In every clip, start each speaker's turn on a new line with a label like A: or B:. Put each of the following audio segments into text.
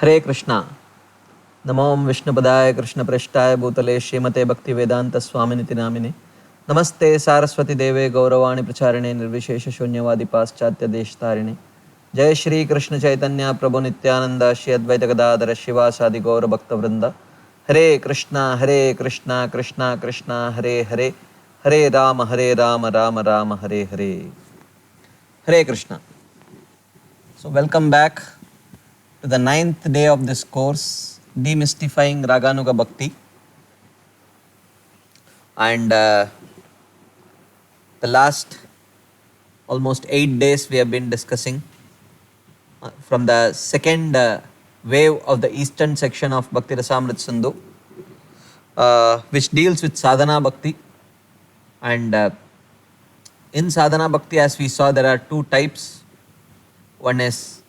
A: हरे कृष्णा। नमो विष्णुपदाय कृष्णप्रेष्ठाय भूतले श्रीमते भक्तिवेदांत स्वामिनिति नामिने। नमस्ते सारस्वती देवे गौरवाणी प्रचारिणे निर्विशेष शून्यवादी पाश्चात्य देशतारिणे। जय श्री कृष्ण चैतन्य प्रभु नित्यानंद श्री अद्वैत गदाधर शिवासादि गौर भक्तवृंद। हरे कृष्णा कृष्णा कृष्णा हरे हरे, हरे राम राम राम हरे हरे। हरे Krishna. So welcome back to the 9th day of this course, Demystifying Raganuga Bhakti. And the last almost 8 days we have been discussing from the second wave of the eastern section of Bhakti Rasamrit Sindhu, which deals with Sadhana Bhakti. And in Sadhana Bhakti, as we saw, there are two types. One is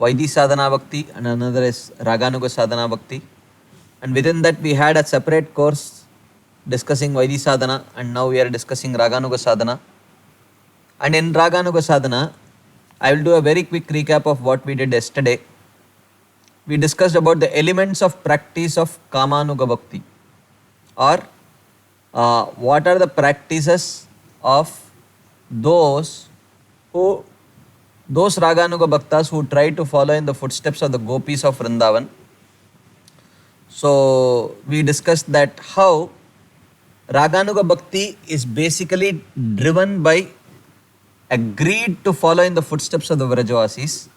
A: Vaidhi Sadhana Bhakti and another is Raganuga Sadhana Bhakti. And within that we had a separate course discussing Vaidhi Sadhana, and now we are discussing Raganuga Sadhana. And in Raganuga Sadhana, I will do a very quick recap of what we did yesterday. We discussed about the elements of practice of Kamanuga Bhakti, or what are the practices of those Raganuga Bhaktas who try to follow in the footsteps of the gopis of Vrindavan. So we discussed that how Raganuga Bhakti is basically driven by a greed to follow in the footsteps of the Vrajavasis.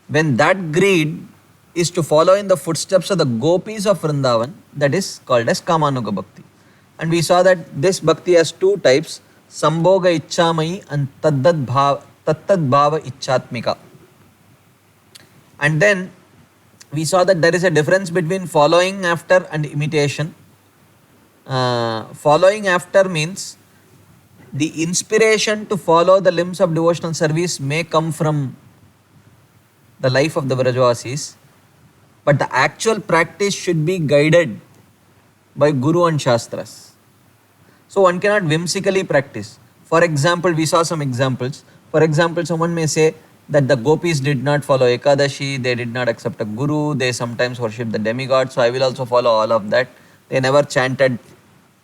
A: When that greed is to follow in the footsteps of the gopis of Vrindavan, that is called as Kamanuga Bhakti. And we saw that this Bhakti has two types, Sambhoga Icchamai and Tattad Bhava Icchatmika. And then we saw that there is a difference between following after and imitation. Following after means the inspiration to follow the limbs of devotional service may come from the life of the Vrajavasis, but the actual practice should be guided by Guru and Shastras. So one cannot whimsically practice. For example, we saw some examples. For example, someone may say that the gopis did not follow Ekadashi, they did not accept a guru, they sometimes worship the demigod, so I will also follow all of that. They never chanted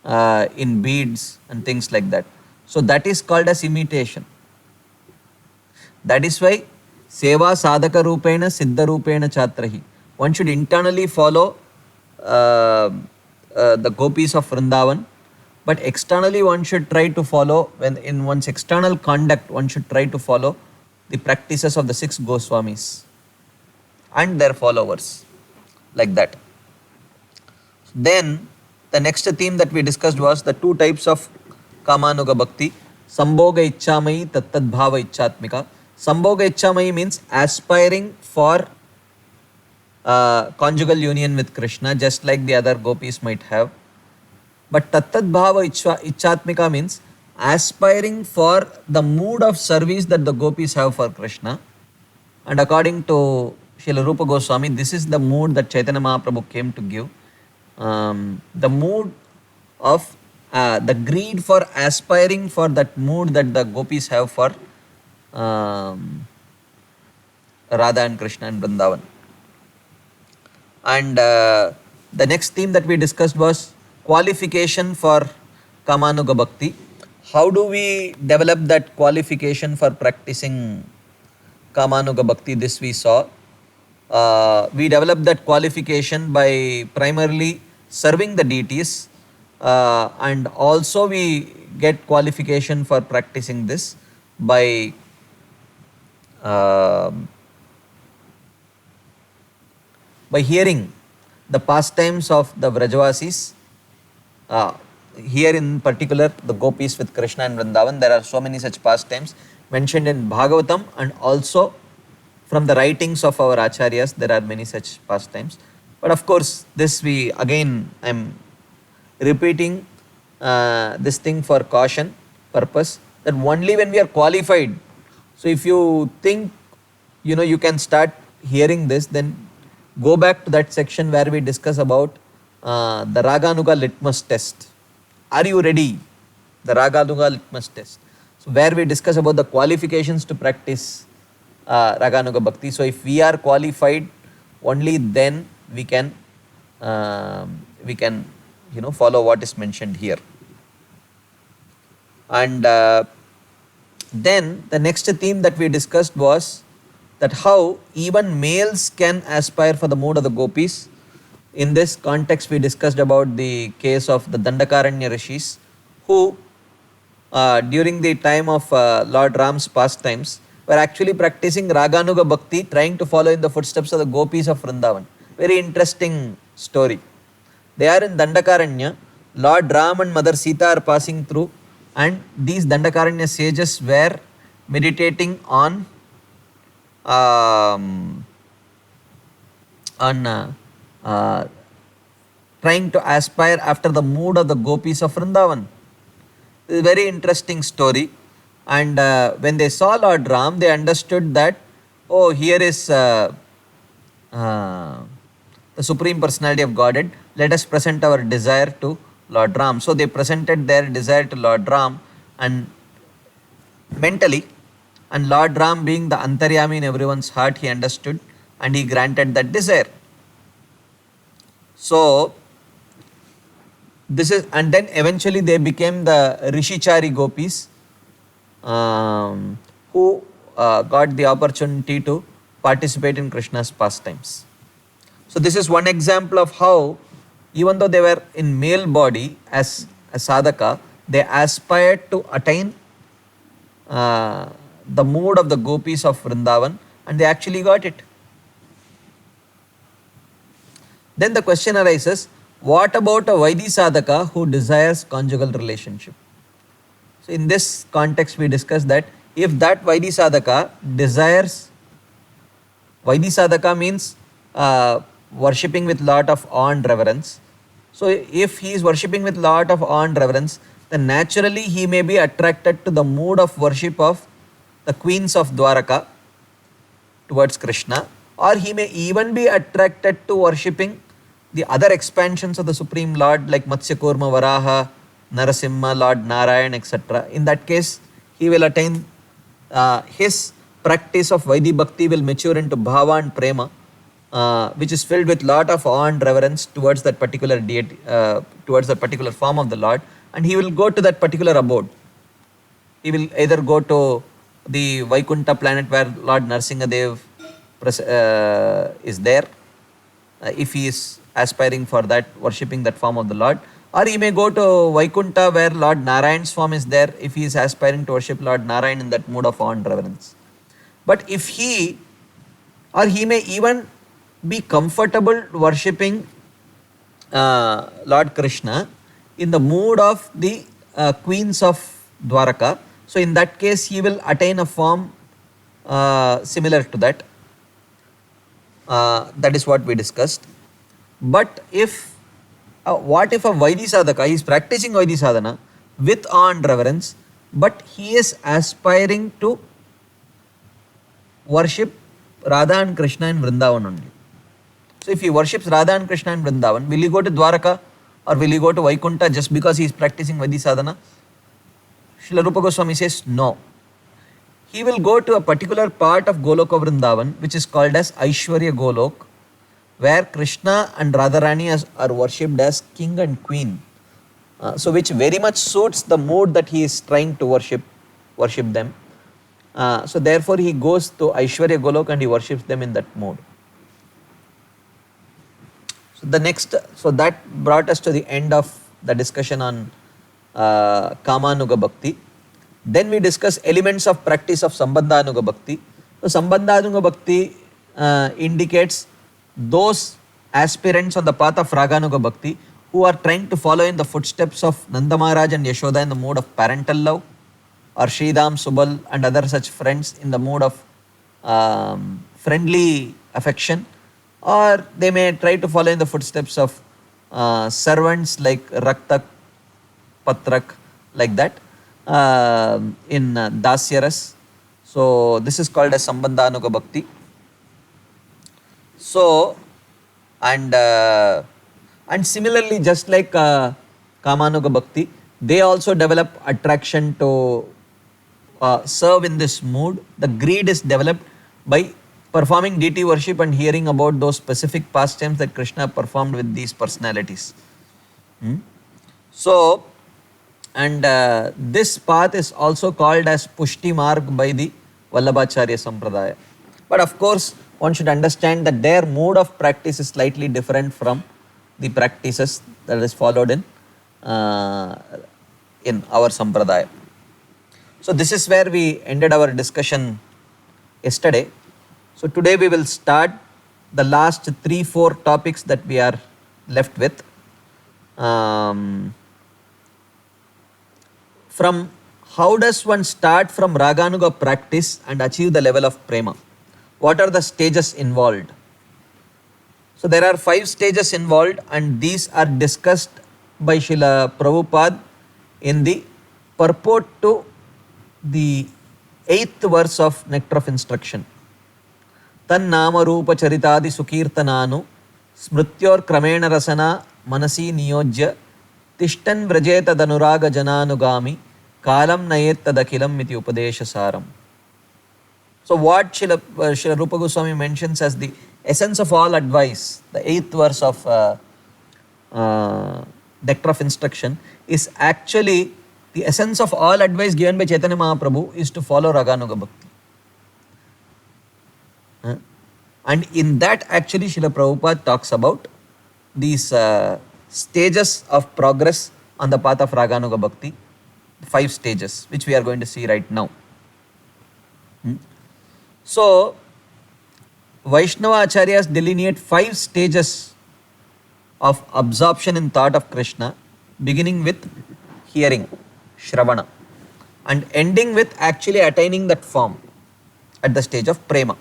A: in beads and things like that. So that is called as imitation. That is why Seva Sadhaka Rupena Siddha Rupena Chatrahi. One should internally follow the gopis of Vrindavan, but externally one should try to follow, when in one's external conduct, one should try to follow the practices of the 6 Goswamis and their followers, like that. Then the next theme that we discussed was the two types of Kamanuga Bhakti, Sambhoga Icchamai, Tattad Bhava Icchatmika. Sambhoga Icchamai means aspiring for conjugal union with Krishna, just like the other gopis might have. But Tattad Bhava Icchatmika means aspiring for the mood of service that the gopis have for Krishna. And according to Srila Rupa Goswami, this is the mood that Chaitanya Mahaprabhu came to give. The mood of the greed for aspiring for that mood that the gopis have for Radha and Krishna and Vrindavan. And the next theme that we discussed was qualification for Kamanuga Bhakti. How do we develop that qualification for practicing Kamanuga Bhakti? This we saw. We develop that qualification by primarily serving the deities, and also we get qualification for practicing this by hearing the pastimes of the Vrajavasis. Here in particular, the gopis with Krishna and Vrindavan, there are so many such pastimes mentioned in Bhagavatam, and also from the writings of our acharyas, there are many such pastimes. But of course, this I am repeating this thing for caution purpose, that only when we are qualified. So if you think, you can start hearing this, then go back to that section where we discuss about the Raganuga litmus test. Are you ready? The Raganuga litmus test. So where we discuss about the qualifications to practice Raganuga Bhakti. So if we are qualified, only then we can follow what is mentioned here. And then the next theme that we discussed was that how even males can aspire for the mood of the gopis. In this context, we discussed about the case of the Dandakaranya Rishis, who during the time of Lord Ram's pastimes were actually practicing Raganuga Bhakti, trying to follow in the footsteps of the gopis of Vrindavan. Very interesting story. They are in Dandakaranya. Lord Ram and Mother Sita are passing through, and these Dandakaranya sages were meditating on trying to aspire after the mood of the gopis of Vrindavan. This is a very interesting story. And when they saw Lord Ram, they understood that, oh, here is the Supreme Personality of Godhead. Let us present our desire to Lord Ram. So they presented their desire to Lord Ram and mentally, and Lord Ram being the Antaryami in everyone's heart, he understood and he granted that desire. So this is, and then eventually they became the Rishichari gopis, who got the opportunity to participate in Krishna's pastimes. So this is one example of how, even though they were in male body as a sadhaka, they aspired to attain the mood of the gopis of Vrindavan, and they actually got it. Then the question arises, what about a Vaidhi sadhaka who desires conjugal relationship? So in this context we discussed that if that Vaidhi sadhaka desires, Vaidhi sadhaka means worshipping with lot of awe and reverence. So if he is worshipping with lot of awe and reverence, then naturally he may be attracted to the mood of worship of the queens of Dwaraka towards Krishna, or he may even be attracted to worshipping the other expansions of the Supreme Lord like Matsya Kurma, Varaha, Narasimha, Lord Narayan, etc. In that case, he will attain, his practice of Vaidhi Bhakti will mature into Bhava and Prema, which is filled with lot of awe and reverence towards that particular deity, towards that particular form of the Lord, and he will go to that particular abode. He will either go to the Vaikunta planet where Lord Narsingadev is there, if he is aspiring for that, worshipping that form of the Lord, or he may go to Vaikunta where Lord Narayan's form is there, if he is aspiring to worship Lord Narayan in that mood of awe and reverence. But if he, or he may even be comfortable worshipping Lord Krishna in the mood of the queens of Dwaraka, so in that case he will attain a form similar to that. That is what we discussed. But if, what if a Vaidhi sadhaka, he is practicing Vaidhi sadhana with awe and reverence, but he is aspiring to worship Radha and Krishna in Vrindavan only. So if he worships Radha and Krishna in Vrindavan, will he go to Dwaraka or will he go to Vaikunta just because he is practicing Vaidhi sadhana? Srila Rupa Goswami says no. He will go to a particular part of Goloka Vrindavan which is called as Aishwarya Golok, where Krishna and Radharani are worshipped as king and queen. So which very much suits the mood that he is trying to worship them. So therefore he goes to Aishwarya Golok and he worships them in that mode. So that brought us to the end of the discussion on Kamanuga Bhakti. Then we discuss elements of practice of Sambandhanuga Bhakti. So Sambandhanuga Bhakti indicates those aspirants on the path of Raganuga Bhakti who are trying to follow in the footsteps of Nanda Maharaj and Yashoda in the mode of parental love, or Sridham, Subal and other such friends in the mode of friendly affection, or they may try to follow in the footsteps of servants like Raktak, Patrak, like that, in Dasyaras. So this is called as Sambandhanuga Bhakti. So, and similarly, just like Kamanuga Bhakti, they also develop attraction to serve in this mood. The greed is developed by performing deity worship and hearing about those specific pastimes that Krishna performed with these personalities. So, and this path is also called as Pushti Marg by the Vallabhacharya Sampradaya. But of course, one should understand that their mode of practice is slightly different from the practices that is followed in our Sampradaya. So this is where we ended our discussion yesterday. So today we will start the last 3-4 topics that we are left with. From how does one start from Raganuga practice and achieve the level of Prema? What are the stages involved? So there are 5 stages involved, and these are discussed by Srila Prabhupada in the purport to the 8th verse of Nectar of Instruction. Tan nama rupa charitadi sukirtananu smrityor kramena rasana manasi niyojya tishtan vrajeta danuraga jananugami kalam nayetta dakilam iti upadesha saram. So what Srila Rupa Goswami mentions as the essence of all advice, the 8th verse of Nectar of Instruction, is actually the essence of all advice given by Chaitanya Mahaprabhu is to follow Raganuga Bhakti. And in that actually Srila Prabhupada talks about these stages of progress on the path of Raganuga Bhakti, 5 stages, which we are going to see right now. So, Vaishnava Acharyas delineate 5 stages of absorption in thought of Krishna, beginning with hearing, Shravana, and ending with actually attaining that form at the stage of Prema.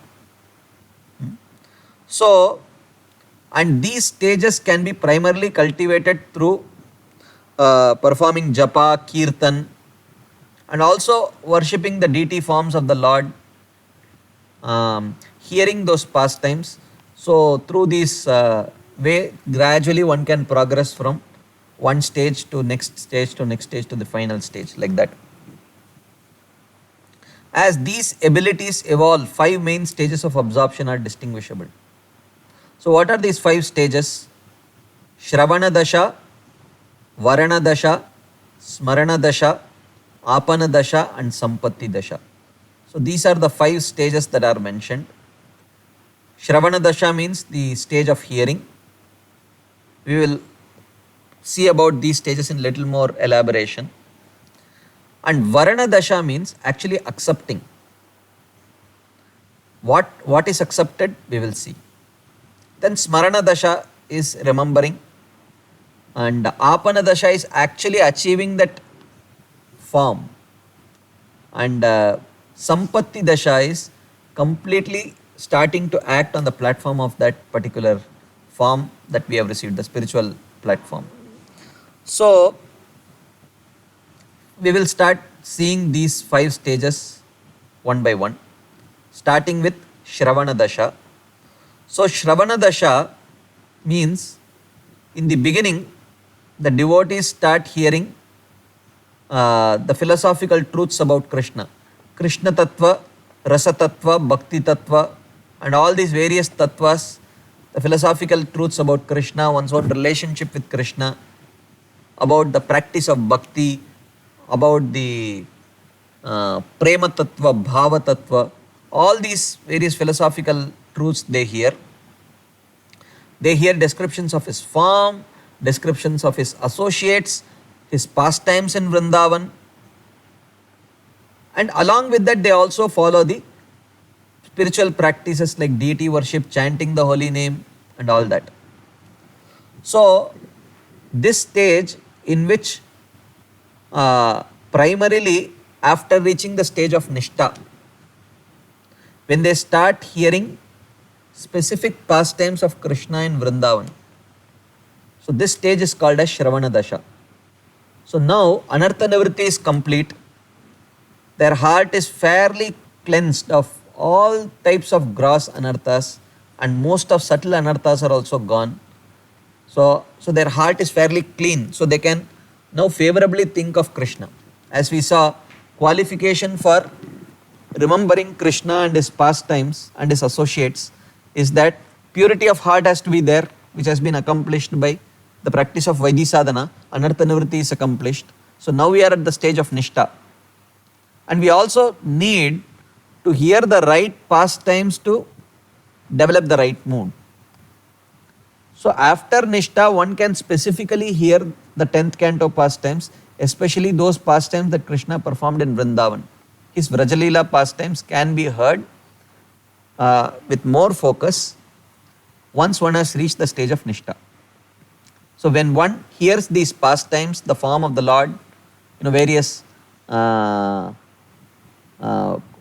A: So, and these stages can be primarily cultivated through performing japa, kirtan, and also worshipping the deity forms of the Lord, hearing those pastimes. So, through this way, gradually one can progress from one stage to next stage to next stage to the final stage, like that. As these abilities evolve, 5 main stages of absorption are distinguishable. So what are these 5 stages? Shravana Dasha, Varana Dasha, Smarana Dasha, Apana Dasha, and Sampatti Dasha. So these are the 5 stages that are mentioned. Shravana Dasha means the stage of hearing. We will see about these stages in little more elaboration. And Varana Dasha means actually accepting. What is accepted, we will see. Then Smarana Dasha is remembering, and Apana Dasha is actually achieving that form, and Sampatti Dasha is completely starting to act on the platform of that particular form that we have received, the spiritual platform. So we will start seeing these 5 stages one by one, starting with Shravana Dasha. So Shravana Dasha means in the beginning the devotees start hearing the philosophical truths about Krishna. Krishna Tattva, Rasa Tattva, Bhakti Tattva, and all these various tattvas, the philosophical truths about Krishna, one's own relationship with Krishna, about the practice of bhakti, about the Prema Tattva, Bhava Tattva, all these various philosophical truths they hear. They hear descriptions of his form, descriptions of his associates, his pastimes in Vrindavan, and along with that they also follow the spiritual practices like deity worship, chanting the holy name, and all that. So this stage in which primarily after reaching the stage of Nishtha, when they start hearing specific pastimes of Krishna in Vrindavan, so this stage is called as Shravana Dasha. So now Anartha Nivritti is complete. Their heart is fairly cleansed of all types of gross anarthas, and most of subtle anarthas are also gone. So their heart is fairly clean. So they can now favorably think of Krishna. As we saw, qualification for remembering Krishna and his pastimes and his associates is that purity of heart has to be there, which has been accomplished by the practice of Vaidhi sadhana. Anartha nivritti is accomplished. So now we are at the stage of Nishta. And we also need to hear the right pastimes to develop the right mood. So after Nishta, one can specifically hear the 10th canto pastimes, especially those pastimes that Krishna performed in Vrindavan. His Vrajalila pastimes can be heard with more focus once one has reached the stage of Nishta. So when one hears these pastimes, the form of the Lord, various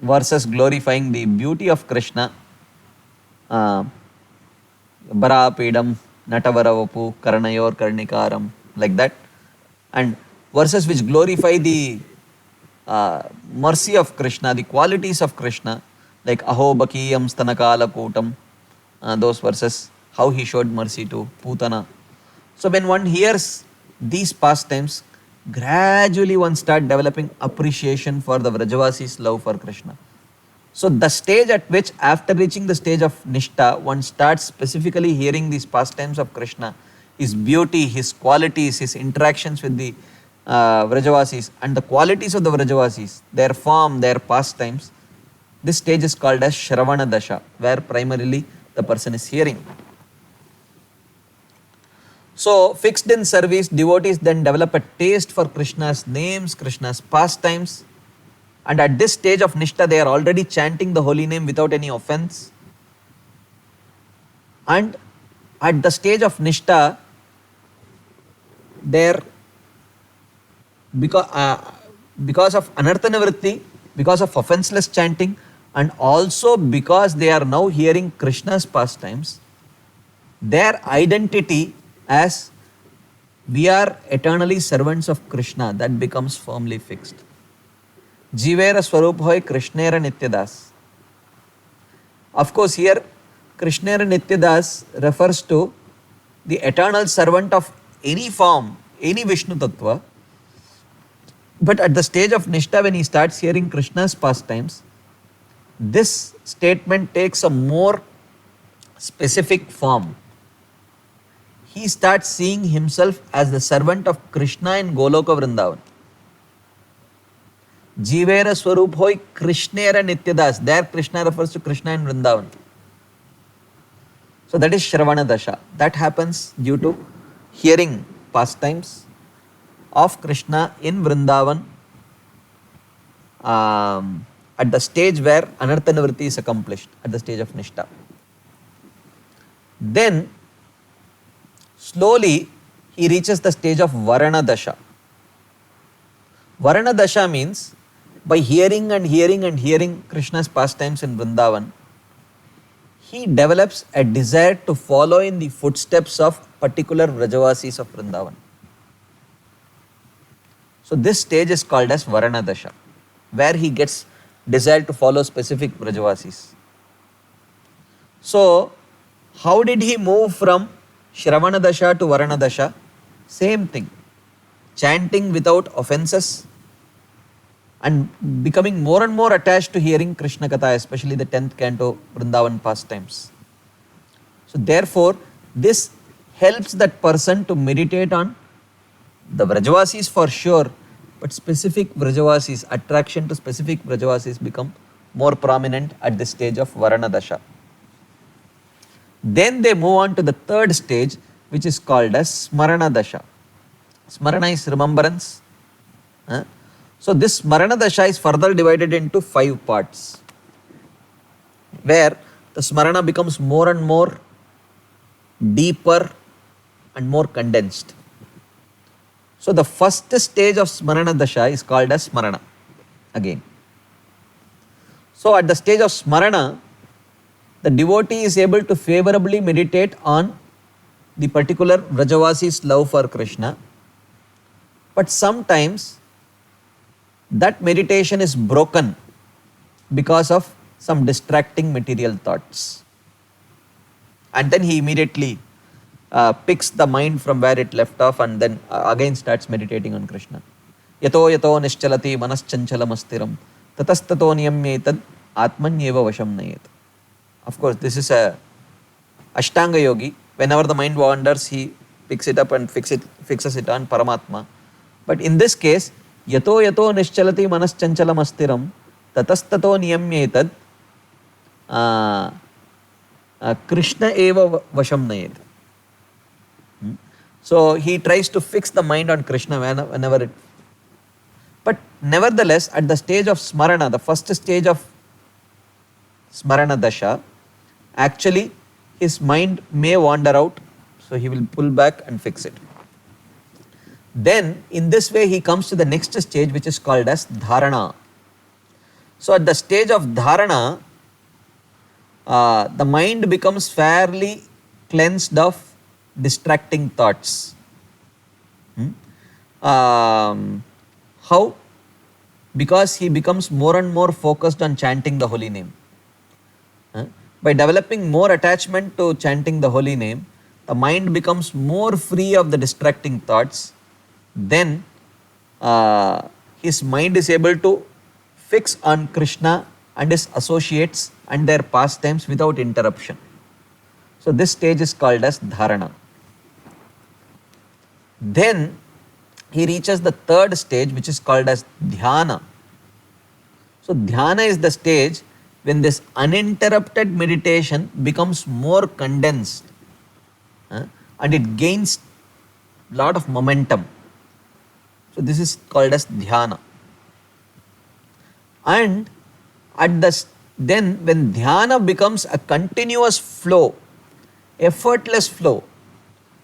A: verses glorifying the beauty of Krishna, Barapedam, Natavaravapu, Karanayor, Karnikaram, like that, and verses which glorify the mercy of Krishna, the qualities of Krishna, like Aho Bakiyam Stanakala Kotam, those verses, how he showed mercy to Putana. So when one hears these pastimes, gradually one start developing appreciation for the Vrajavasi's love for Krishna. So the stage at which, after reaching the stage of Nishta, one starts specifically hearing these pastimes of Krishna, his beauty, his qualities, his interactions with the Vrajavasis, and the qualities of the Vrajavasis, their form, their pastimes. This stage is called as Shravana Dasha, where primarily the person is hearing. So, fixed in service, devotees then develop a taste for Krishna's names, Krishna's pastimes, and at this stage of Nishta, they are already chanting the holy name without any offense. And at the stage of Nishta, because of Anartha Nivritti, because of offenseless chanting, and also because they are now hearing Krishna's pastimes, their identity as we are eternally servants of Krishna, that becomes firmly fixed. Jivera Swarup Hoy Krishnera Nityadas. Of course, here Krishnera Nityadas refers to the eternal servant of any form, any Vishnu Tattva. But at the stage of Nishta, when he starts hearing Krishna's pastimes, this statement takes a more specific form. He starts seeing himself as the servant of Krishna in Goloka Vrindavan. Jivera Swarup Hoy Krishnera Nityadas. There Krishna refers to Krishna in Vrindavan. So that is Shravana Dasha. That happens due to hearing pastimes of Krishna in Vrindavan at the stage where Anartha Nivritti is accomplished, at the stage of Nishta. Then slowly he reaches the stage of Varana Dasha. Varana Dasha means by hearing and hearing and hearing Krishna's pastimes in Vrindavan, he develops a desire to follow in the footsteps of particular Vrajavasis of Vrindavan. So this stage is called as Varana Dasha, where he gets desire to follow specific Vrajavasis. So how did he move from Shravana Dasha to Varana Dasha? Same thing. Chanting without offenses and becoming more and more attached to hearing Krishna Katha, especially the 10th canto Vrindavan pastimes. So therefore, this helps that person to meditate on the Vrajavasis for sure, but specific Vrajavasis, attraction to specific Vrajavasis become more prominent at the stage of Varana Dasha. Then they move on to the third stage, which is called as Smarana Dasha. Smarana is remembrance. So this Smarana Dasha is further divided into 5 parts, where the Smarana becomes more and more deeper and more condensed. So the first stage of Smarana Dasha is called as Smarana again. So at the stage of Smarana, the devotee is able to favorably meditate on the particular Vrajavasi's love for Krishna. But sometimes that meditation is broken because of some distracting material thoughts. And then he immediately picks the mind from where it left off and then again starts meditating on Krishna. Yato yato nischalati manaschanchalam astiram Tatastato niyamyetad atmanyeva vasham nayet. Of course, this is a Ashtanga yogi. Whenever the mind wanders, he picks it up and fixes it on Paramatma. But in this case, yato yato nischalati manaschanchalam astiram tatastato niyamyetad Krishna eva vasham nayet. So he tries to fix the mind on Krishna whenever it. But nevertheless, at the stage of Smarana, the first stage of Smarana Dasha, actually his mind may wander out, so he will pull back and fix it. Then in this way he comes to the next stage, which is called as Dharana. So at the stage of Dharana, the mind becomes fairly cleansed of distracting thoughts. How? Because he becomes more and more focused on chanting the holy name. By developing more attachment to chanting the holy name, the mind becomes more free of the distracting thoughts. Then his mind is able to fix on Krishna and his associates and their pastimes without interruption. So this stage is called as Dharana. Then he reaches the third stage, which is called as Dhyana. So Dhyana is the stage when this uninterrupted meditation becomes more condensed and it gains lot of momentum. So this is called as Dhyana. And then when Dhyana becomes a continuous flow, effortless flow.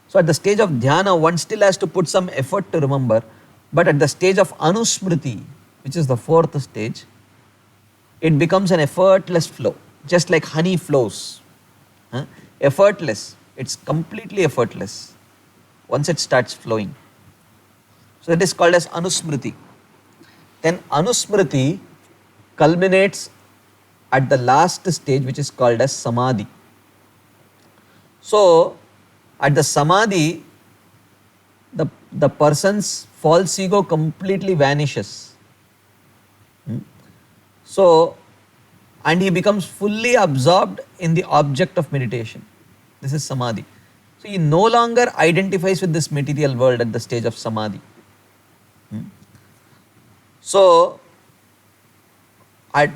A: So at the stage of Dhyana, one still has to put some effort to remember, but at the stage of Anusmriti, which is the fourth stage, it becomes an effortless flow, just like honey flows. Effortless, it's completely effortless once it starts flowing. So that is called as Anusmriti. Then Anusmriti culminates at the last stage, which is called as Samadhi. So at the Samadhi, the person's false ego completely vanishes. So, and he becomes fully absorbed in the object of meditation. This is Samadhi. So he no longer identifies with this material world at the stage of Samadhi. So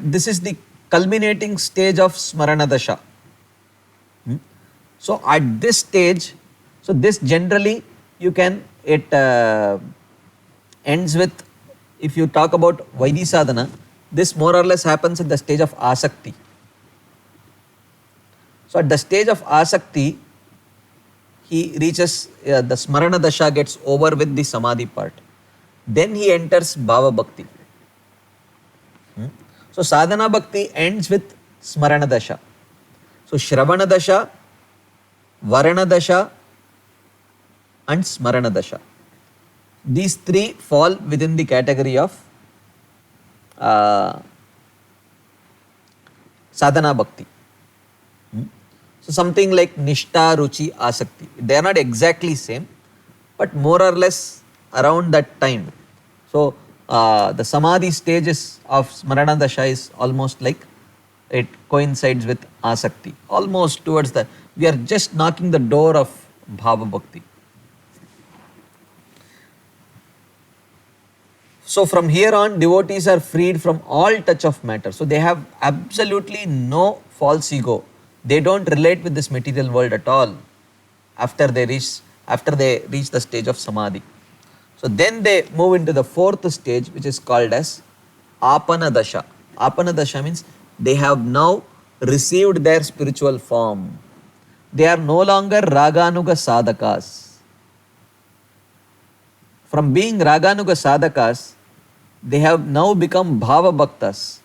A: this is the culminating stage of Smarana Dasha. So at this stage, so this generally it ends with, if you talk about Vaidhi Sadhana, this more or less happens at the stage of Asakti. So at the stage of Asakti, he reaches, the Smarana Dasha gets over with the Samadhi part. Then he enters Bhava Bhakti. So Sadhana Bhakti ends with Smarana Dasha. So Shravana Dasha, Varana Dasha and Smarana Dasha. These three fall within the category of Sadhana Bhakti. So something like Nishtha, Ruchi, Asakti. They are not exactly same, but more or less around that time. So the Samadhi stages of Smarana Dasha is almost like it coincides with Asakti. Almost towards the, we are just knocking the door of Bhava Bhakti. So from here on, devotees are freed from all touch of matter. So they have absolutely no false ego. They don't relate with this material world at all after they reach the stage of Samadhi. So then they move into the fourth stage, which is called as Apana Dasha. Apana Dasha means they have now received their spiritual form. They are no longer Raganuga Sadhakas. From being Raganuga Sadhakas, they have now become Bhava Bhaktas.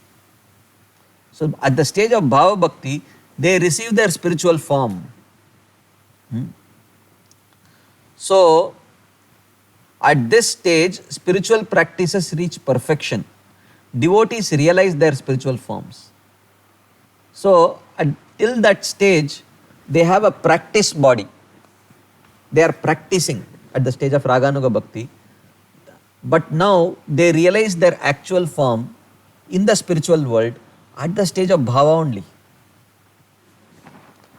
A: So at the stage of Bhava Bhakti, they receive their spiritual form. So at this stage, spiritual practices reach perfection. Devotees realize their spiritual forms. So till that stage, they have a practice body. They are practicing at the stage of Raganuga Bhakti. But now they realize their actual form in the spiritual world at the stage of bhava only.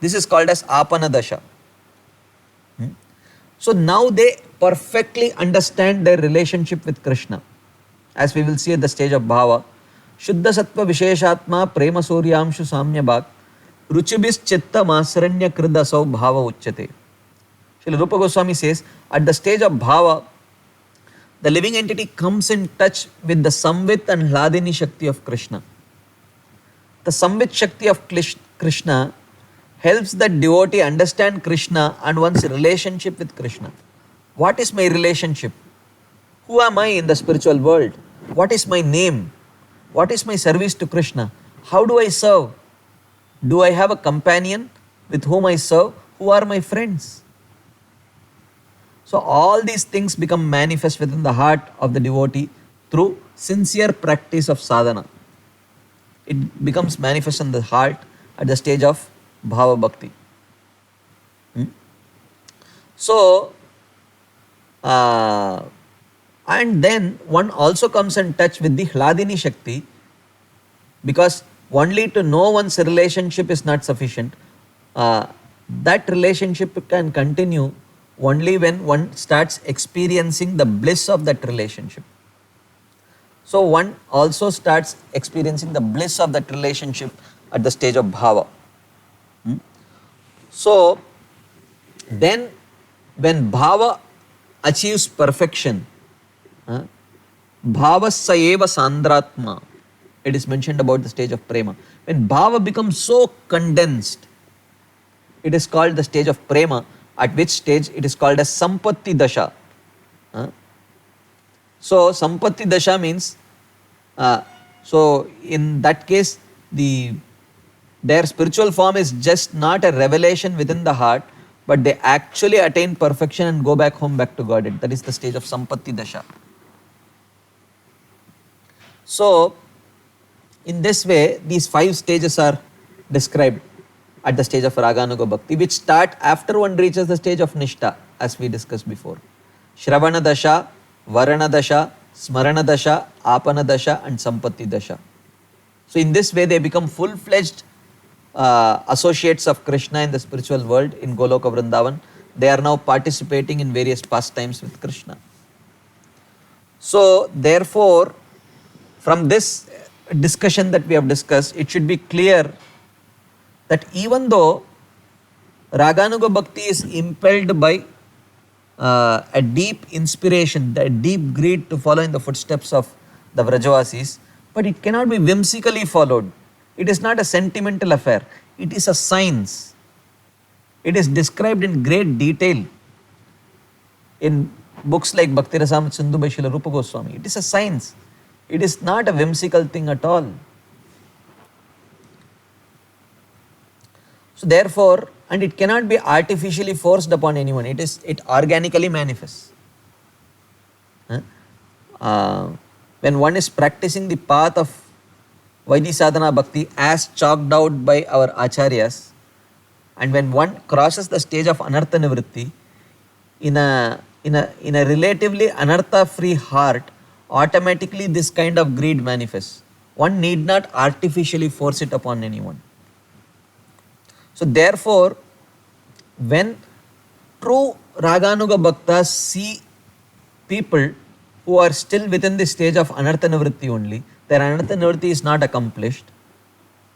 A: This is called as apana dasha. So now they perfectly understand their relationship with Krishna. As we will see at the stage of bhava, Shuddha Sattva Visheshatma Prema Suryamshu Samya Bhak Ruchibis Chitta Masranya Kridasau Bhava Uchyate. Srila Rupa Goswami says, at the stage of bhava, the living entity comes in touch with the Samvit and Hladini Shakti of Krishna. The Samvit Shakti of Krishna helps the devotee understand Krishna and one's relationship with Krishna. What is my relationship? Who am I in the spiritual world? What is my name? What is my service to Krishna? How do I serve? Do I have a companion with whom I serve? Who are my friends? So all these things become manifest within the heart of the devotee through sincere practice of sadhana. It becomes manifest in the heart at the stage of bhava bhakti. So, and then one also comes in touch with the Hladini Shakti, because only to know one's relationship is not sufficient. That relationship can continue only when one starts experiencing the bliss of that relationship. So one also starts experiencing the bliss of that relationship at the stage of bhava. So then when bhava achieves perfection, bhavasya eva sandratma, it is mentioned about the stage of prema. When bhava becomes so condensed, it is called the stage of prema, at which stage it is called as sampatti dasha. So sampatti dasha means, so in that case, their spiritual form is just not a revelation within the heart, but they actually attain perfection and go back home, back to Godhead. That is the stage of sampatti dasha. So in this way, these 5 stages are described at the stage of Raganuga Bhakti, which start after one reaches the stage of Nishta, as we discussed before. Shravana Dasha, Varana Dasha, Smarana Dasha, Apana Dasha and Sampatti Dasha. So in this way they become full-fledged associates of Krishna in the spiritual world in Goloka Vrindavan. They are now participating in various pastimes with Krishna. So therefore, from this discussion that we have discussed, it should be clear that even though Raganuga Bhakti is impelled by a deep inspiration, a deep greed to follow in the footsteps of the Vrajavasis, but it cannot be whimsically followed. It is not a sentimental affair. It is a science. It is described in great detail in books like Bhakti Rasamrita Sindhu by Srila Rupa Goswami. It is a science. It is not a whimsical thing at all. So therefore, and it cannot be artificially forced upon anyone. It organically manifests. When one is practicing the path of Vaidhi Sadhana Bhakti as chalked out by our acharyas, and when one crosses the stage of anartha nivritti, in a relatively anartha free heart, automatically this kind of greed manifests. One need not artificially force it upon anyone. So therefore, when true Raganuga Bhaktas see people who are still within the stage of anartha nivritti only, their anartha nivritti is not accomplished,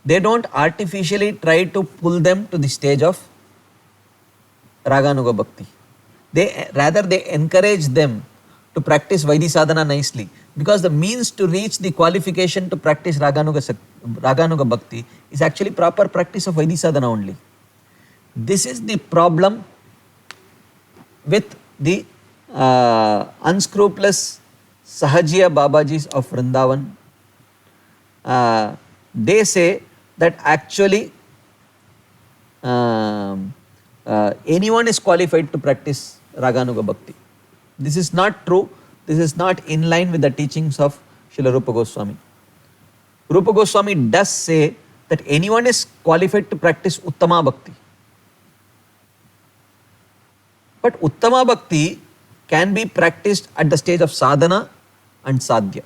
A: they don't artificially try to pull them to the stage of Raganuga Bhakti. Rather they encourage them to practice Vaidhi Sadhana nicely, because the means to reach the qualification to practice Raganuga Bhakti is actually proper practice of Vaidhi Sadhana only. This is the problem with the unscrupulous Sahajiya Babajis of Vrindavan. They say that actually anyone is qualified to practice Raganuga Bhakti. This is not true. This is not in line with the teachings of Srila Rupa Goswami. Rupa Goswami does say that anyone is qualified to practice Uttama Bhakti. But Uttama Bhakti can be practiced at the stage of sadhana and sadhya.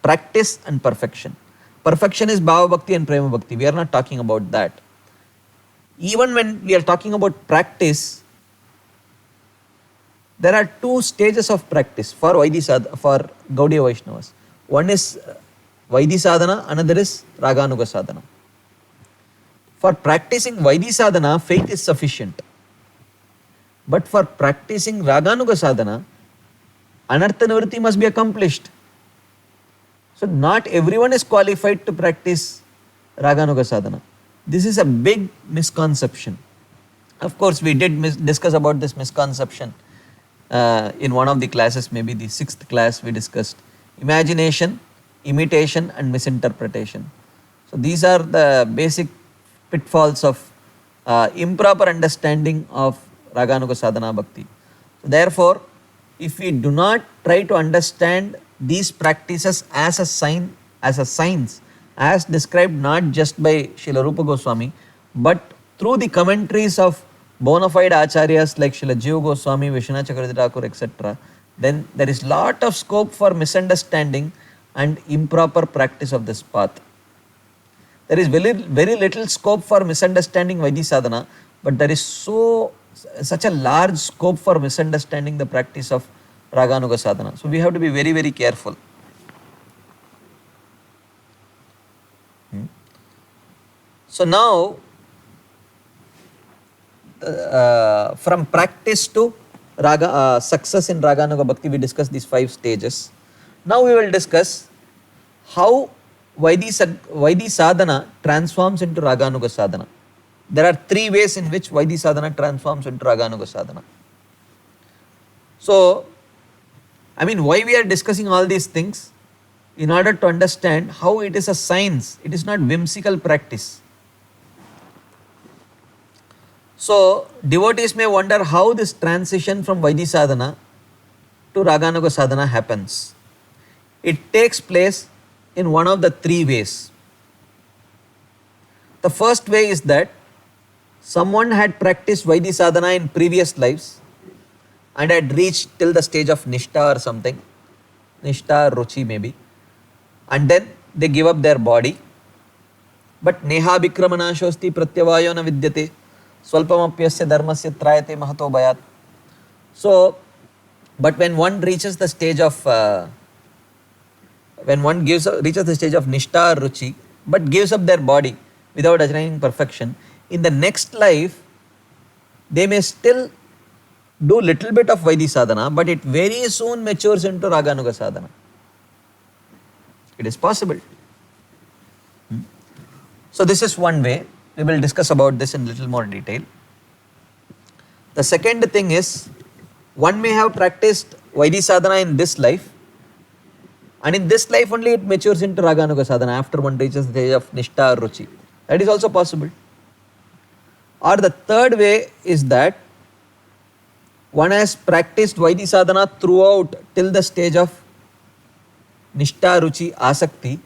A: practice and perfection. Perfection is Bhava Bhakti and Prema Bhakti. We are not talking about that. Even when we are talking about practice, there are two stages of practice for for Gaudiya Vaishnavas. One is Vaidhi sadhana, another is Raganuga sadhana. For practicing Vaidhi sadhana, faith is sufficient. But for practicing Raganuga sadhana, Anartha Nivritti must be accomplished. So not everyone is qualified to practice Raganuga sadhana. This is a big misconception. Of course, we did discuss about this misconception in one of the classes, maybe the 6th class we discussed. Imagination, imitation and misinterpretation. So these are the basic pitfalls of improper understanding of Raganuga sadhana bhakti. So therefore, if we do not try to understand these practices as a science, as described not just by Srila Rupa Goswami, but through the commentaries of bona fide acharyas like Srila Jiva Goswami, Vishwanath Chakravarti Thakur, etc., then there is lot of scope for misunderstanding and improper practice of this path. There is very little scope for misunderstanding Vaidhi sadhana, but there is such a large scope for misunderstanding the practice of Raganuga sadhana. So we have to be very, very careful. So now, from practice to success in Raganuga Bhakti, we discussed these 5 stages. Now we will discuss how Vaidhi sadhana transforms into Raganuga sadhana. There are 3 ways in which Vaidhi sadhana transforms into Raganuga sadhana. So, why we are discussing all these things? In order to understand how it is a science, it is not whimsical practice. So, devotees may wonder how this transition from Vaidhi sadhana to Raganuga sadhana happens. It takes place in one of the 3 ways. The first way is that someone had practiced Vaidhi sadhana in previous lives and had reached till the stage of Nishtha or something, Nishtha, Ruchi maybe, and then they give up their body. But Neha Bikramana Shosti Pratyavayo na Vidyate Swalpamapyasya Dharmasya Trayate Mahato Bhayat. So, but when one reaches the stage of reaches the stage of Nishtha or Ruchi, but gives up their body without attaining perfection, in the next life, they may still do little bit of Vaidhi sadhana, but it very soon matures into Raganuga sadhana. It is possible. So this is one way. We will discuss about this in little more detail. The second thing is, one may have practiced Vaidhi sadhana in this life, and in this life only it matures into Raganuga sadhana after one reaches the stage of Nishtha or Ruchi. That is also possible. Or the third way is that one has practiced Vaidhi sadhana throughout till the stage of Nishtha, Ruchi, Asakti,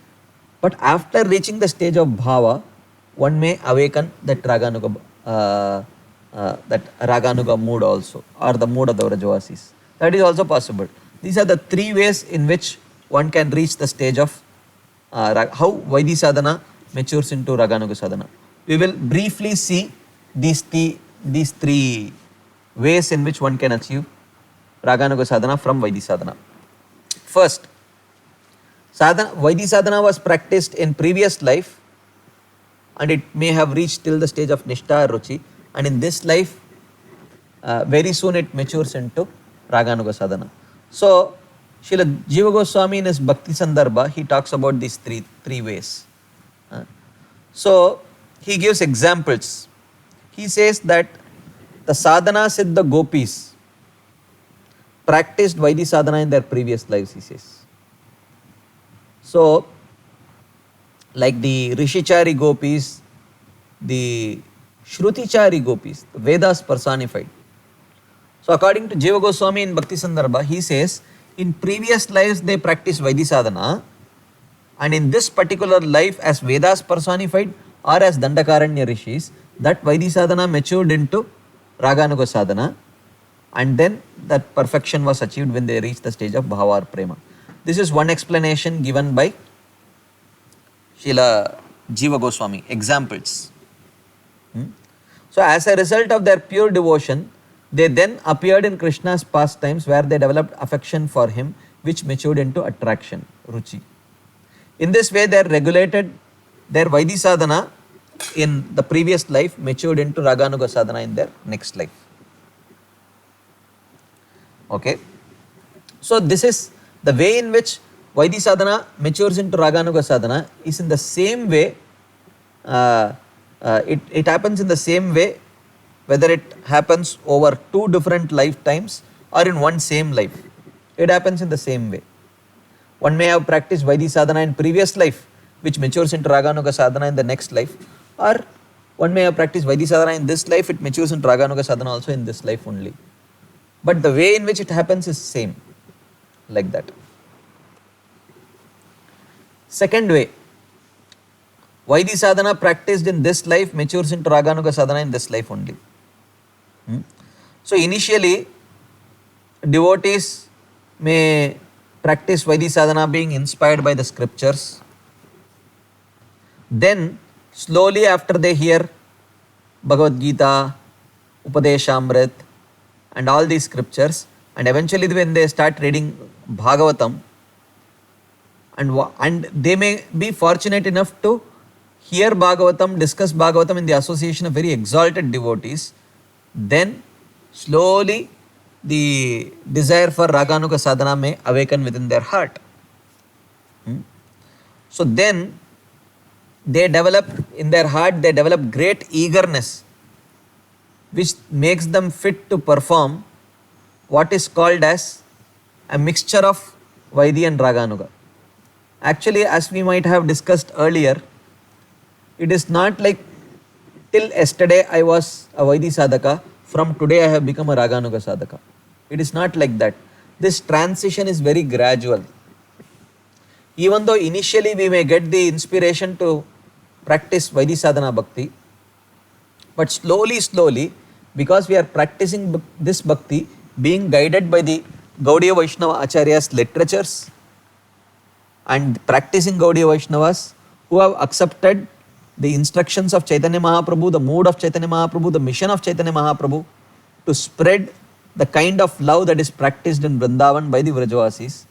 A: but after reaching the stage of Bhava, one may awaken that Raganuga mood also, or the mood of the Vrajavasis. That is also possible. These are the 3 ways in which one can reach the stage of how Vaidhi sadhana matures into Raganuga sadhana. We will briefly see these 3 ways in which one can achieve Raganuga sadhana from Vaidhi sadhana. First, Vaidhi sadhana was practiced in previous life and it may have reached till the stage of Nishtha or Ruchi, and in this life, very soon it matures into Raganuga sadhana. So, Srila Jiva Goswami in his Bhakti Sandarbha, he talks about these three ways. So, he gives examples. He says that the sadhana siddha gopis practiced Vaidhi sadhana in their previous lives, he says. So, like the Rishichari gopis, the Shrutichari gopis, the Vedas personified. So, according to Jiva Goswami in Bhakti Sandarbha, he says, in previous lives they practiced Vaidhi sadhana, and in this particular life as Vedas personified or as Dandakaranya rishis, that Vaidhi sadhana matured into Raganuga sadhana, and then that perfection was achieved when they reached the stage of Bhava or Prema. This is one explanation given by Srila Jiva Goswami. Examples. So as a result of their pure devotion, they then appeared in Krishna's pastimes where they developed affection for him, which matured into attraction, ruchi. In this way, they regulated their Vaidhi sadhana in the previous life, matured into Raganuga sadhana in their next life. Okay. So this is the way in which Vaidhi sadhana matures into Raganuga sadhana is in the same way, it happens in the same way, whether it happens over two different lifetimes or in one same life. It happens in the same way. One may have practiced Vaidhi sadhana in previous life, which matures into Raganuga sadhana in the next life, or one may have practiced Vaidhi sadhana in this life, it matures into Raganuga sadhana also in this life only. But the way in which it happens is same, like that. Second way, Vaidhi sadhana practiced in this life matures into Raganuga sadhana in this life only. So initially, devotees may practice Vaidhi sadhana being inspired by the scriptures. Then slowly after they hear Bhagavad Gita, Upadeshamrit and all these scriptures, and eventually when they start reading Bhagavatam, and they may be fortunate enough to hear Bhagavatam, discuss Bhagavatam in the association of very exalted devotees, then slowly the desire for Raganuga sadhana may awaken within their heart. So then they develop, in their heart, they develop great eagerness, which makes them fit to perform what is called as a mixture of Vaidhi and Raganuga. Actually, as we might have discussed earlier, it is not like till yesterday I was a Vaidhi sadhaka, from today I have become a Raganuga sadhaka. It is not like that. This transition is very gradual. Even though initially we may get the inspiration to practice Vaidhi sadhana bhakti, but slowly, because we are practicing this bhakti, being guided by the Gaudiya Vaishnava Acharya's literatures and practicing Gaudiya Vaishnavas who have accepted the instructions of Chaitanya Mahaprabhu, the mood of Chaitanya Mahaprabhu, the mission of Chaitanya Mahaprabhu to spread the kind of love that is practiced in Vrindavan by the Vrajavasis.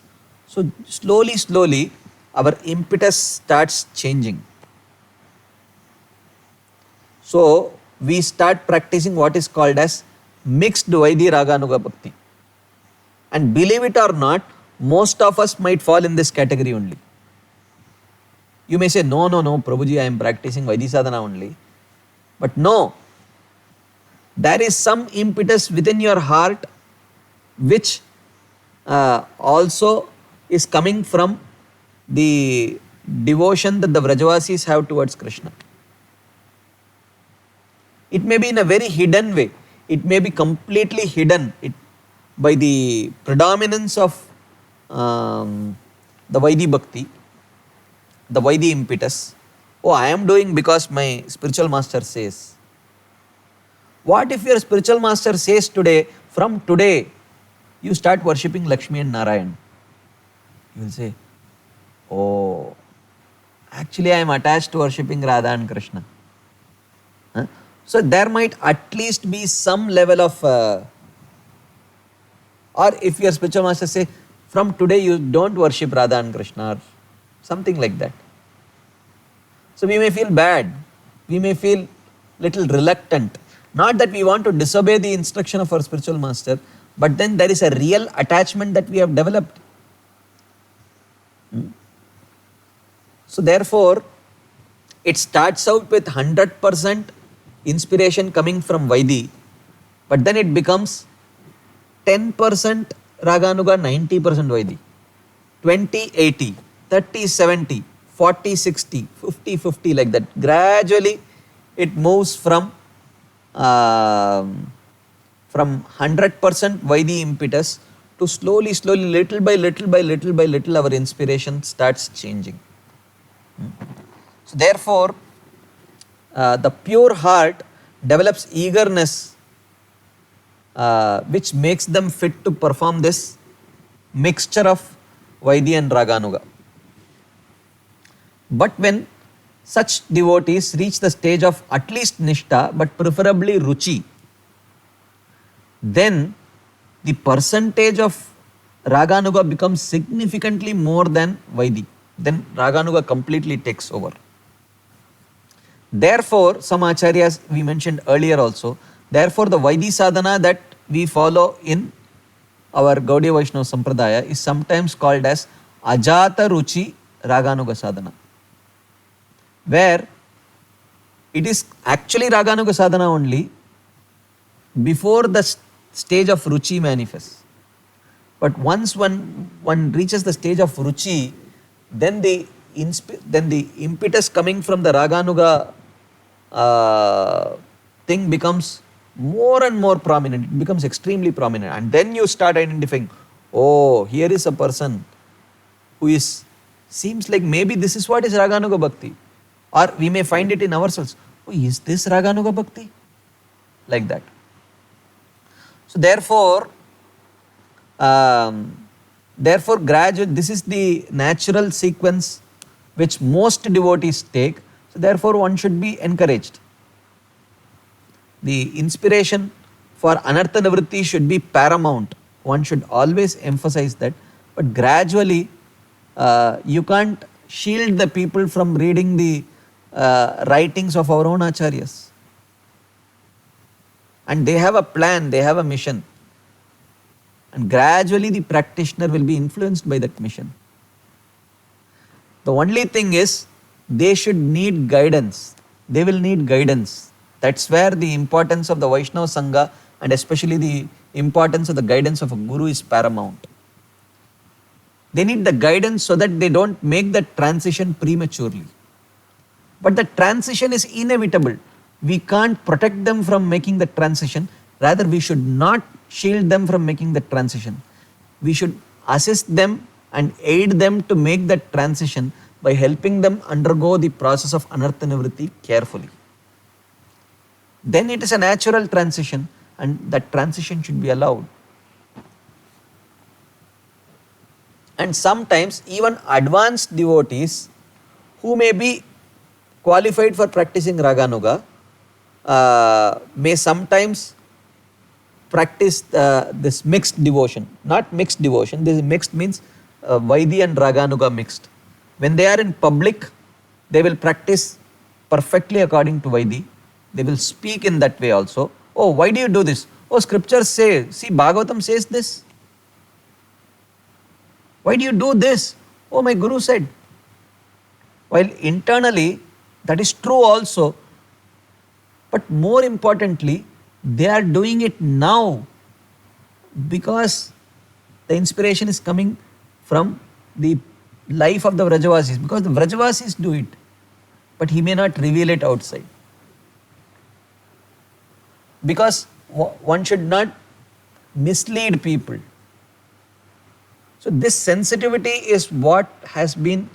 A: So slowly, our impetus starts changing. So we start practicing what is called as mixed Vaidhi Raganuga Bhakti. And believe it or not, most of us might fall in this category only. You may say, no, Prabhuji, I am practicing Vaidhi sadhana only. But no, there is some impetus within your heart which also is coming from the devotion that the Vrajavasis have towards Krishna. It may be in a very hidden way. It may be completely hidden by the predominance of the Vaidhi Bhakti, the Vaidhi impetus. Oh, I am doing because my spiritual master says. What if your spiritual master says today, from today, you start worshipping Lakshmi and Narayan? You will say, oh, actually I am attached to worshipping Radha and Krishna. So there might at least be some level of, or if your spiritual master say, from today you don't worship Radha and Krishna, or something like that. So we may feel bad, we may feel little reluctant. Not that we want to disobey the instruction of our spiritual master, but then there is a real attachment that we have developed. So therefore, it starts out with 100% inspiration coming from Vaidhi, but then it becomes 10% Raganuga, 90% Vaidhi, 20-80, 30-70, 40-60, 50-50, like that. Gradually, it moves from 100% Vaidhi impetus to slowly, little by little, our inspiration starts changing. So therefore, the pure heart develops eagerness which makes them fit to perform this mixture of Vaidhi and Raganuga. But when such devotees reach the stage of at least Nishta, but preferably Ruchi, then the percentage of Raganuga becomes significantly more than Vaidhi. Then Raganuga completely takes over. Therefore, some acharyas we mentioned earlier also, therefore the Vaidhi sadhana that we follow in our Gaudiya Vaishnava Sampradaya is sometimes called as Ajata Ruchi Raganuga sadhana, where it is actually Raganuga sadhana only before the stage of Ruchi manifests. But once one reaches the stage of Ruchi, then the impetus coming from the Raganuga thing becomes more and more prominent. It becomes extremely prominent. And then you start identifying, oh, here is a person who seems like maybe this is what is Raganuga Bhakti. Or we may find it in ourselves. Oh, is this Raganuga Bhakti? Like that. So therefore, gradually, this is the natural sequence which most devotees take. So therefore, one should be encouraged. The inspiration for Anartha Nivritti should be paramount. One should always emphasize that. But gradually, you can't shield the people from reading the writings of our own acharyas. And they have a plan, they have a mission. And gradually the practitioner will be influenced by that mission. The only thing is, they should need guidance. They will need guidance. That's where the importance of the Vaishnava Sangha and especially the importance of the guidance of a guru is paramount. They need the guidance so that they don't make the transition prematurely. But the transition is inevitable. We can't protect them from making the transition. Rather, we should not shield them from making the transition. We should assist them and aid them to make that transition by helping them undergo the process of Anartha Nivritti carefully. Then it is a natural transition, and that transition should be allowed. And sometimes even advanced devotees who may be qualified for practicing Raganuga may sometimes practice this mixed devotion. Not mixed devotion, this mixed means Vaidhi and Raganuga mixed. When they are in public, they will practice perfectly according to Vaidhi. They will speak in that way also. Oh, why do you do this? Oh, scriptures say, see, Bhagavatam says this. Why do you do this? Oh, my guru said. While internally, that is true also. But more importantly, they are doing it now because the inspiration is coming from the life of the Vrajavasis. Because the Vrajavasis do it, but he may not reveal it outside. Because one should not mislead people. So this sensitivity is what has been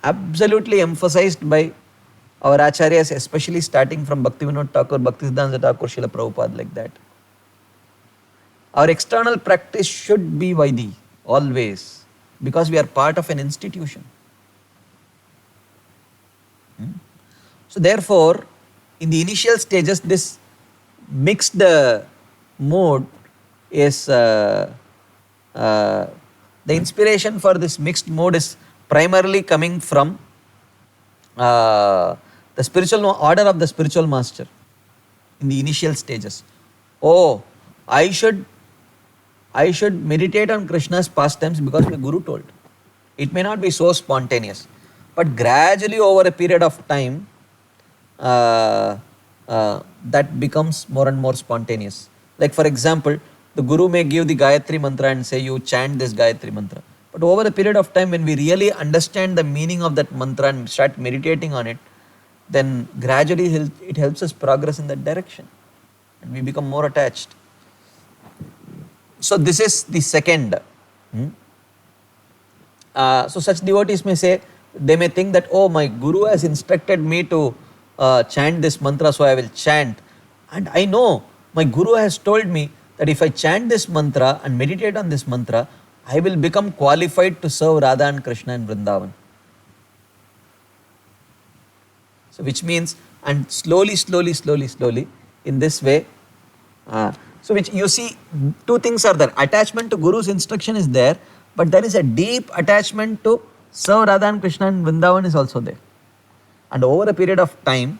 A: absolutely emphasized by our acharyas, especially starting from Bhaktivinoda Thakur, Bhaktisiddhanta Thakur, Srila Prabhupada, like that. Our external practice should be Vaidhi, always, because we are part of an institution. So therefore, in the initial stages, this mixed mode is, the inspiration for this mixed mode is primarily coming from the spiritual order of the spiritual master in the initial stages. Oh, I should meditate on Krishna's pastimes because my guru told. It may not be so spontaneous, but gradually over a period of time, that becomes more and more spontaneous. Like for example, the guru may give the Gayatri mantra and say you chant this Gayatri mantra. But over a period of time, when we really understand the meaning of that mantra and start meditating on it, then gradually it helps us progress in that direction and we become more attached. So this is the second. So such devotees may say, they may think that, oh, my guru has instructed me to chant this mantra, so I will chant. And I know my guru has told me that if I chant this mantra and meditate on this mantra, I will become qualified to serve Radha and Krishna in Vrindavan. So which means, and slowly, in this way, so which you see, two things are there. Attachment to Guru's instruction is there, but there is a deep attachment to serve Radha and Krishna in Vrindavan is also there. And over a period of time,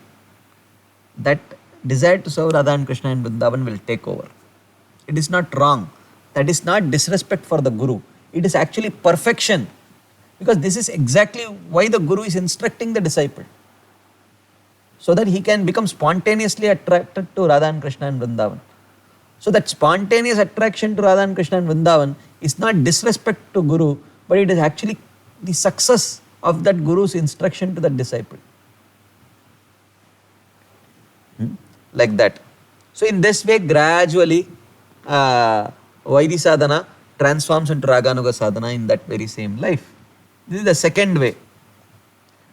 A: that desire to serve Radha and Krishna in Vrindavan will take over. It is not wrong. That is not disrespect for the Guru. It is actually perfection. Because this is exactly why the Guru is instructing the disciple. So that he can become spontaneously attracted to Radha and Krishna in Vrindavan. So that spontaneous attraction to Radha and Krishna in Vrindavan is not disrespect to Guru, but it is actually the success of that Guru's instruction to that disciple. Like that. So in this way, gradually, Vaidhi sadhana transforms into Raganuga sadhana in that very same life. This is the second way.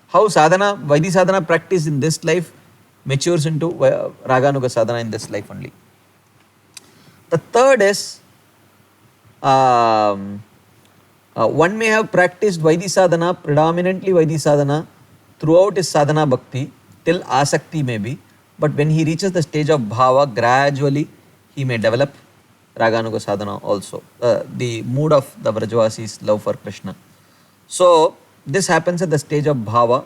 A: How sadhana, Vaidhi sadhana practice in this life matures into Raganuga sadhana in this life only. The third is, one may have practiced Vaidhi sadhana, predominantly Vaidhi sadhana, throughout his sadhana bhakti, till asakti maybe, but when he reaches the stage of bhava, gradually he may develop Raganuga sadhana also, the mood of the Vrajavasis' love for Krishna. So, this happens at the stage of bhava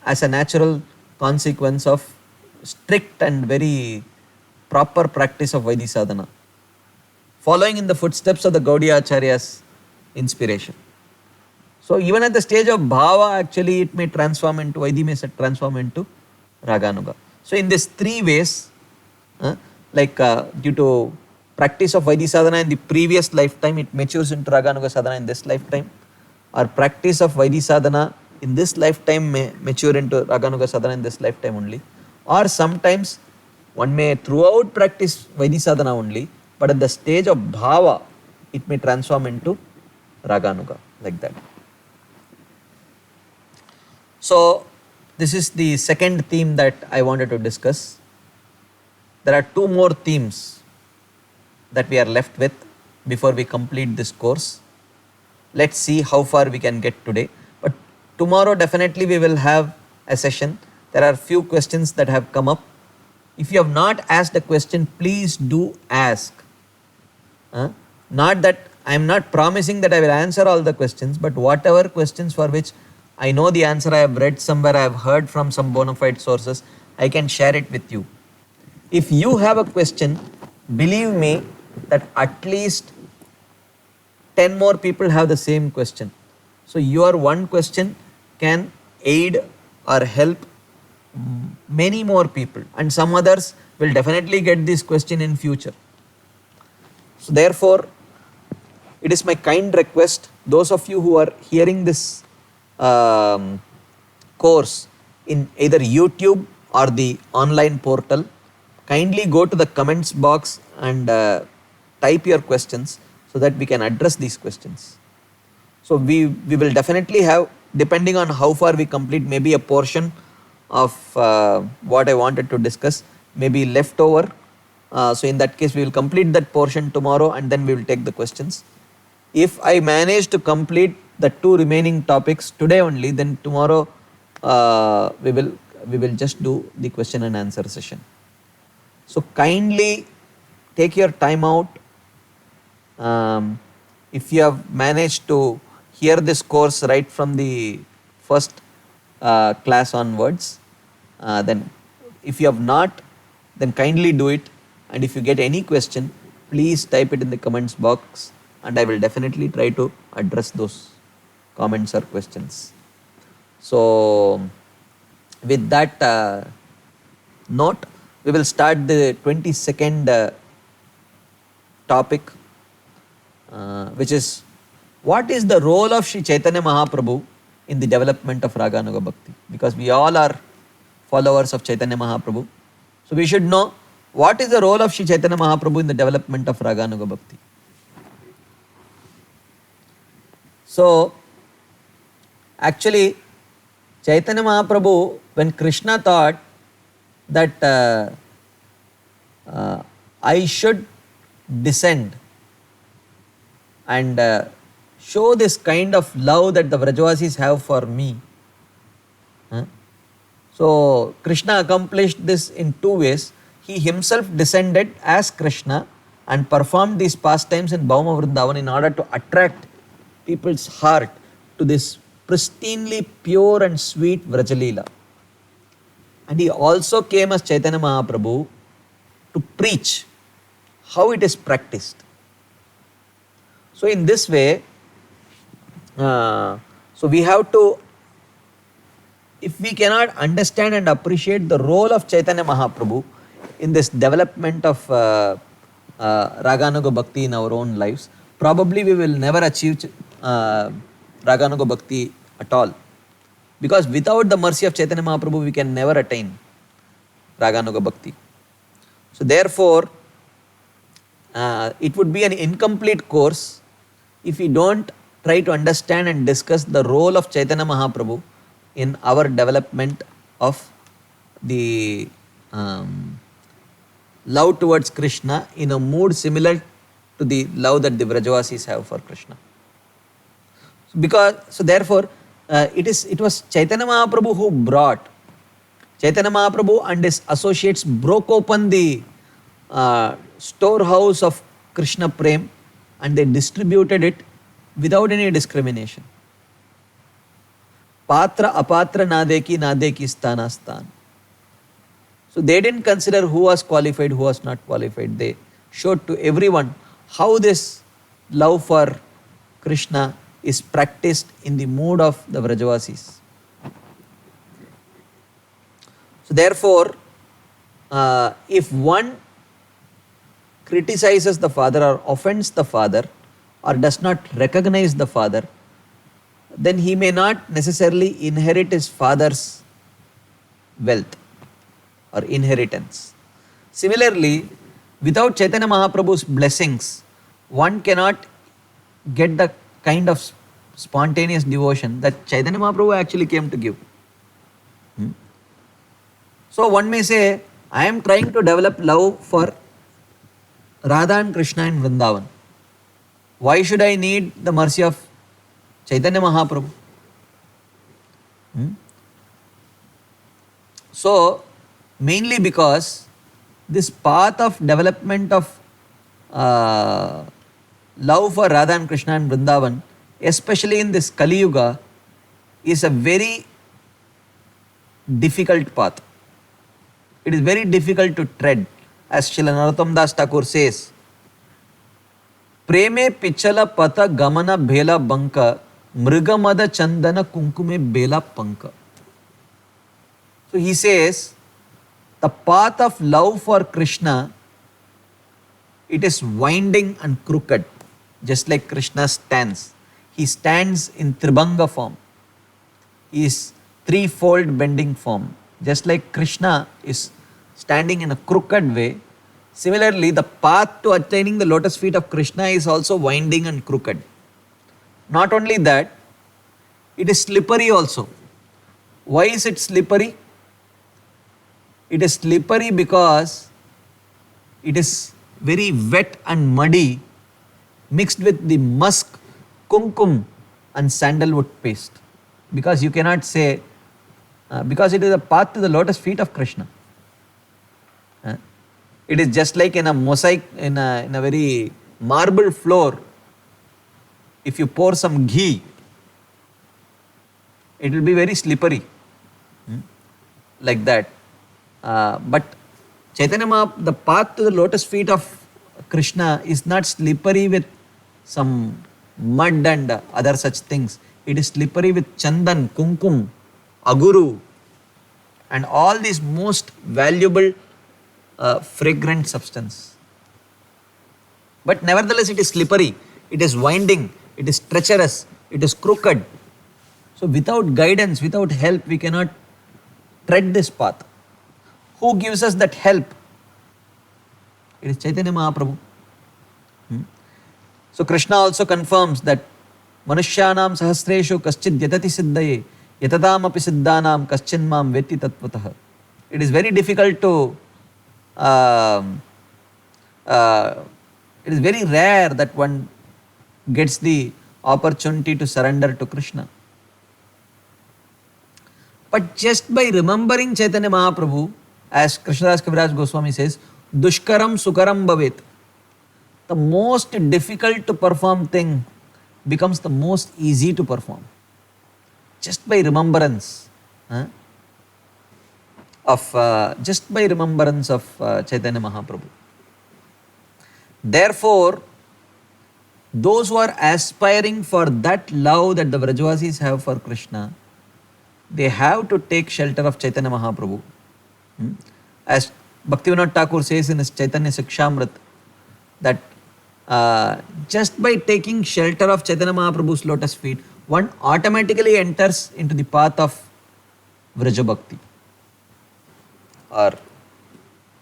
A: as a natural consequence of strict and very proper practice of Vaidhi sadhana, following in the footsteps of the Gaudiya Acharya's inspiration. So, even at the stage of bhava, actually it may transform into, Vaidhi may transform into Raganuga. So, in these three ways, due to practice of Vaidhi sadhana in the previous lifetime, it matures into Raganuga sadhana in this lifetime, or practice of Vaidhi sadhana in this lifetime may mature into Raganuga sadhana in this lifetime only, or sometimes one may throughout practice Vaidhi sadhana only, but at the stage of bhava, it may transform into Raganuga, like that. So, this is the second theme that I wanted to discuss. There are two more themes that we are left with before we complete this course. Let's see how far we can get today. But tomorrow definitely we will have a session. There are few questions that have come up. If you have not asked a question, please do ask. Not that I am not promising that I will answer all the questions, but whatever questions for which I know the answer, I have read somewhere, I have heard from some bona fide sources, I can share it with you. If you have a question, believe me that at least 10 more people have the same question. So your one question can aid or help many more people, and some others will definitely get this question in future. So therefore, it is my kind request, those of you who are hearing this course in either YouTube or the online portal, kindly go to the comments box and type your questions so that we can address these questions. So we will definitely have, depending on how far we complete, maybe a portion of what I wanted to discuss may be left over. So in that case, we will complete that portion tomorrow and then we will take the questions. If I manage to complete the two remaining topics today only, then tomorrow we will just do the question and answer session. So kindly take your time out. If you have managed to hear this course right from the first class onwards, then if you have not, then kindly do it. And if you get any question, please type it in the comments box and I will definitely try to address those comments or questions. So with that note, we will start the 22nd topic, which is, what is the role of Sri Chaitanya Mahaprabhu in the development of Raganuga Bhakti? Because we all are followers of Chaitanya Mahaprabhu. So we should know what is the role of Sri Chaitanya Mahaprabhu in the development of Raganuga Bhakti. So actually, Chaitanya Mahaprabhu, when Krishna thought that I should descend and show this kind of love that the Vrajavasis have for me. So Krishna accomplished this in two ways. He himself descended as Krishna and performed these pastimes in Bhauma Vrindavan in order to attract people's heart to this pristinely pure and sweet Vrajalila. And he also came as Chaitanya Mahaprabhu to preach how it is practiced. So in this way, so we have to, if we cannot understand and appreciate the role of Chaitanya Mahaprabhu in this development of Raganuga Bhakti in our own lives, probably we will never achieve Raganuga Bhakti at all. Because without the mercy of Chaitanya Mahaprabhu, we can never attain Raganuga Bhakti. So therefore, it would be an incomplete course if we don't try to understand and discuss the role of Chaitanya Mahaprabhu in our development of the love towards Krishna in a mood similar to the love that the Vrajavasis have for Krishna. So therefore, it was Chaitanya Mahaprabhu who brought, Chaitanya Mahaprabhu and his associates broke open the storehouse of Krishna Prem and they distributed it without any discrimination. Patra apatra nadeki nadeki sthana sthan. So they didn't consider who was qualified, who was not qualified. They showed to everyone how this love for Krishna is practiced in the mood of the Vrajavasis. So therefore, if one criticizes the father or offends the father or does not recognize the father, then he may not necessarily inherit his father's wealth or inheritance. Similarly, without Chaitanya Mahaprabhu's blessings, one cannot get the kind of spontaneous devotion that Chaitanya Mahaprabhu actually came to give. So one may say, I am trying to develop love for Radha and Krishna in Vrindavan. Why should I need the mercy of Chaitanya Mahaprabhu? So, mainly because this path of development of love for Radha and Krishna and Vrindavan, especially in this Kali Yuga, is a very difficult path. It is very difficult to tread. As Srila Narottam Das Thakur says, Preme Pichala Pata Gamana Bhela Banka Mrigamada Chandana Kunkume Bela Panka. So he says, the path of love for Krishna, it is winding and crooked, just like Krishna stands. He stands in Tribhanga form. He is threefold bending form. Just like Krishna is standing in a crooked way, similarly the path to attaining the lotus feet of Krishna is also winding and crooked. Not only that, it is slippery also. Why is it slippery? It is slippery because it is very wet and muddy, mixed with the musk, kumkum and sandalwood paste. Because you cannot say, because it is a path to the lotus feet of Krishna. It is just like in a mosaic, in a very marble floor. If you pour some ghee, it will be very slippery, like that. But Chaitanya Mahaprabhu, the path to the lotus feet of Krishna is not slippery with some mud and other such things. It is slippery with chandan, kumkum, aguru, and all these most valuable fragrant substance. But nevertheless, it is slippery, it is winding, it is treacherous, it is crooked. So without guidance, without help, we cannot tread this path. Who gives us that help? It is Chaitanya Mahaprabhu. So Krishna also confirms that Manushyanam sahasreshu kaschid yatati siddhaye yatadam api siddhanam kaschin mam veti tatvatah. It is very difficult to, it is very rare that one gets the opportunity to surrender to Krishna. But just by remembering Chaitanya Mahaprabhu, as Krishnadas Kaviraj Goswami says, Dushkaram Sukaram Bhavet. The most difficult to perform thing becomes the most easy to perform. Just by remembrance of Chaitanya Mahaprabhu. Therefore, those who are aspiring for that love that the Vrajavasis have for Krishna, they have to take shelter of Chaitanya Mahaprabhu. As Bhaktivinoda Thakur says in his Chaitanya Sikshamrit, that just by taking shelter of Chaitanya Mahaprabhu's lotus feet, one automatically enters into the path of Vraja Bhakti or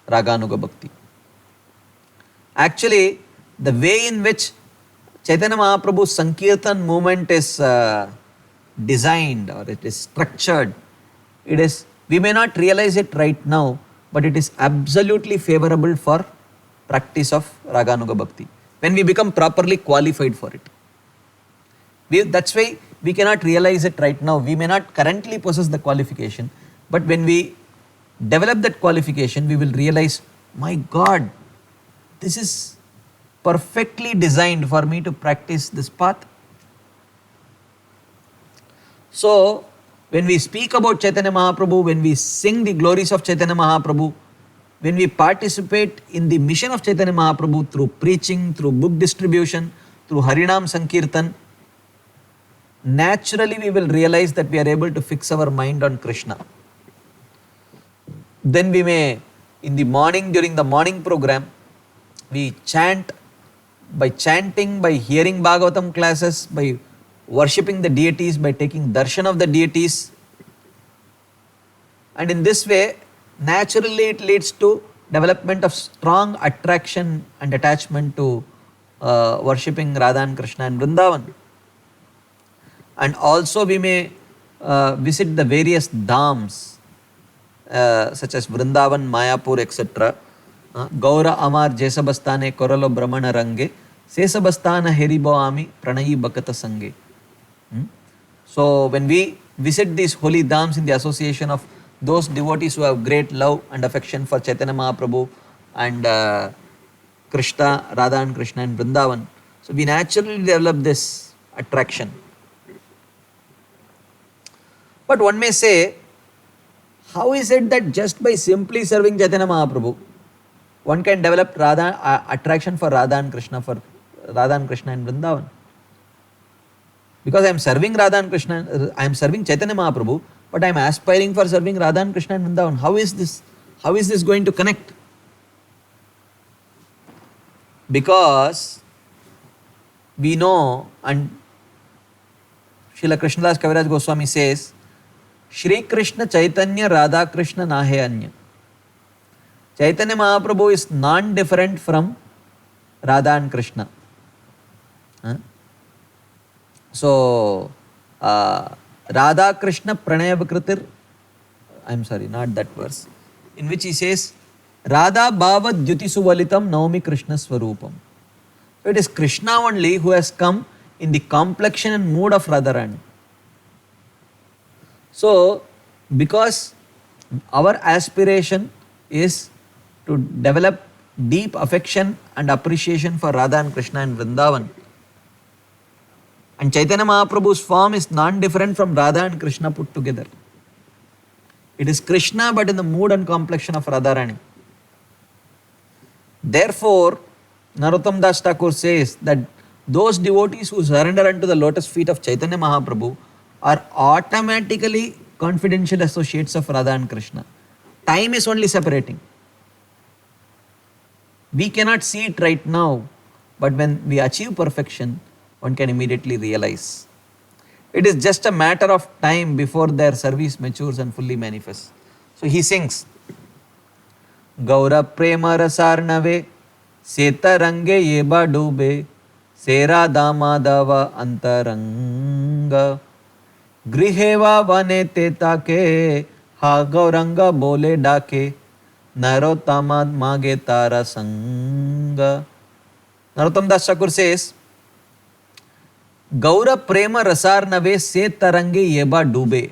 A: Raganuga Bhakti. Actually, the way in which Chaitanya Mahaprabhu's Sankirtan movement is designed or it is structured, we may not realize it right now, but it is absolutely favorable for practice of Raganuga Bhakti when we become properly qualified for it. That's why we cannot realize it right now. We may not currently possess the qualification, but when we develop that qualification, we will realize, my God, this is perfectly designed for me to practice this path. So, when we speak about Chaitanya Mahaprabhu, when we sing the glories of Chaitanya Mahaprabhu, when we participate in the mission of Chaitanya Mahaprabhu through preaching, through book distribution, through Harinam Sankirtan, naturally we will realize that we are able to fix our mind on Krishna. Then we may, in the morning, during the morning program, we chant. By chanting, by hearing Bhagavatam classes, by worshipping the deities, by taking darshan of the deities. And in this way, naturally it leads to development of strong attraction and attachment to worshipping Radha and Krishna and Vrindavan. And also we may visit the various dhams such as Vrindavan, Mayapur, etc. Gaura Amar Jesabastane Koralo Brahmana Range Sesabastana Heribo Ami Pranayi Bhakata Sange. So when we visit these holy dhams in the association of those devotees who have great love and affection for Chaitanya Mahaprabhu and Krishna, Radha and Krishna and Vrindavan, so we naturally develop this attraction. But one may say, how is it that just by simply serving Chaitanya Mahaprabhu, one can develop attraction for Radha and Krishna and Vrindavan? Because I am serving Radha and Krishna, I am serving Chaitanya Mahaprabhu, but I am aspiring for serving Radha and Krishna and Vrindavan. How is this going to connect? Because we know, and Srila Krishnadas Kaviraj Goswami says, Shri Krishna Chaitanya Radha Krishna Nahe Anya. Chaitanya Mahaprabhu is non-different from Radha and Krishna. So, Radha Krishna Pranaya Vikritir, I'm sorry, not that verse, in which he says, Radha Bhava Dyuti Suvalitam Naomi Krishna Swarupam. So it is Krishna only who has come in the complexion and mood of Radharani. So, because our aspiration is to develop deep affection and appreciation for Radha and Krishna and Vrindavan, and Chaitanya Mahaprabhu's form is non-different from Radha and Krishna put together. It is Krishna but in the mood and complexion of Radharani. Therefore, Narottam Das Thakur says that those devotees who surrender unto the lotus feet of Chaitanya Mahaprabhu are automatically confidential associates of Radha and Krishna. Time is only separating. We cannot see it right now, but when we achieve perfection, one can immediately realize. It is just a matter of time before their service matures and fully manifests. So he sings, Gaura Prema Rasarnave Seta Range Yeba Dube Sera Damadava Antaranga Griheva Vane Tetake Ha Gauranga Bole Dake Narottamad Mage Tara Sanga. Narottam Das Thakur says, Gaura prema rasarnave se tarange yeba dube.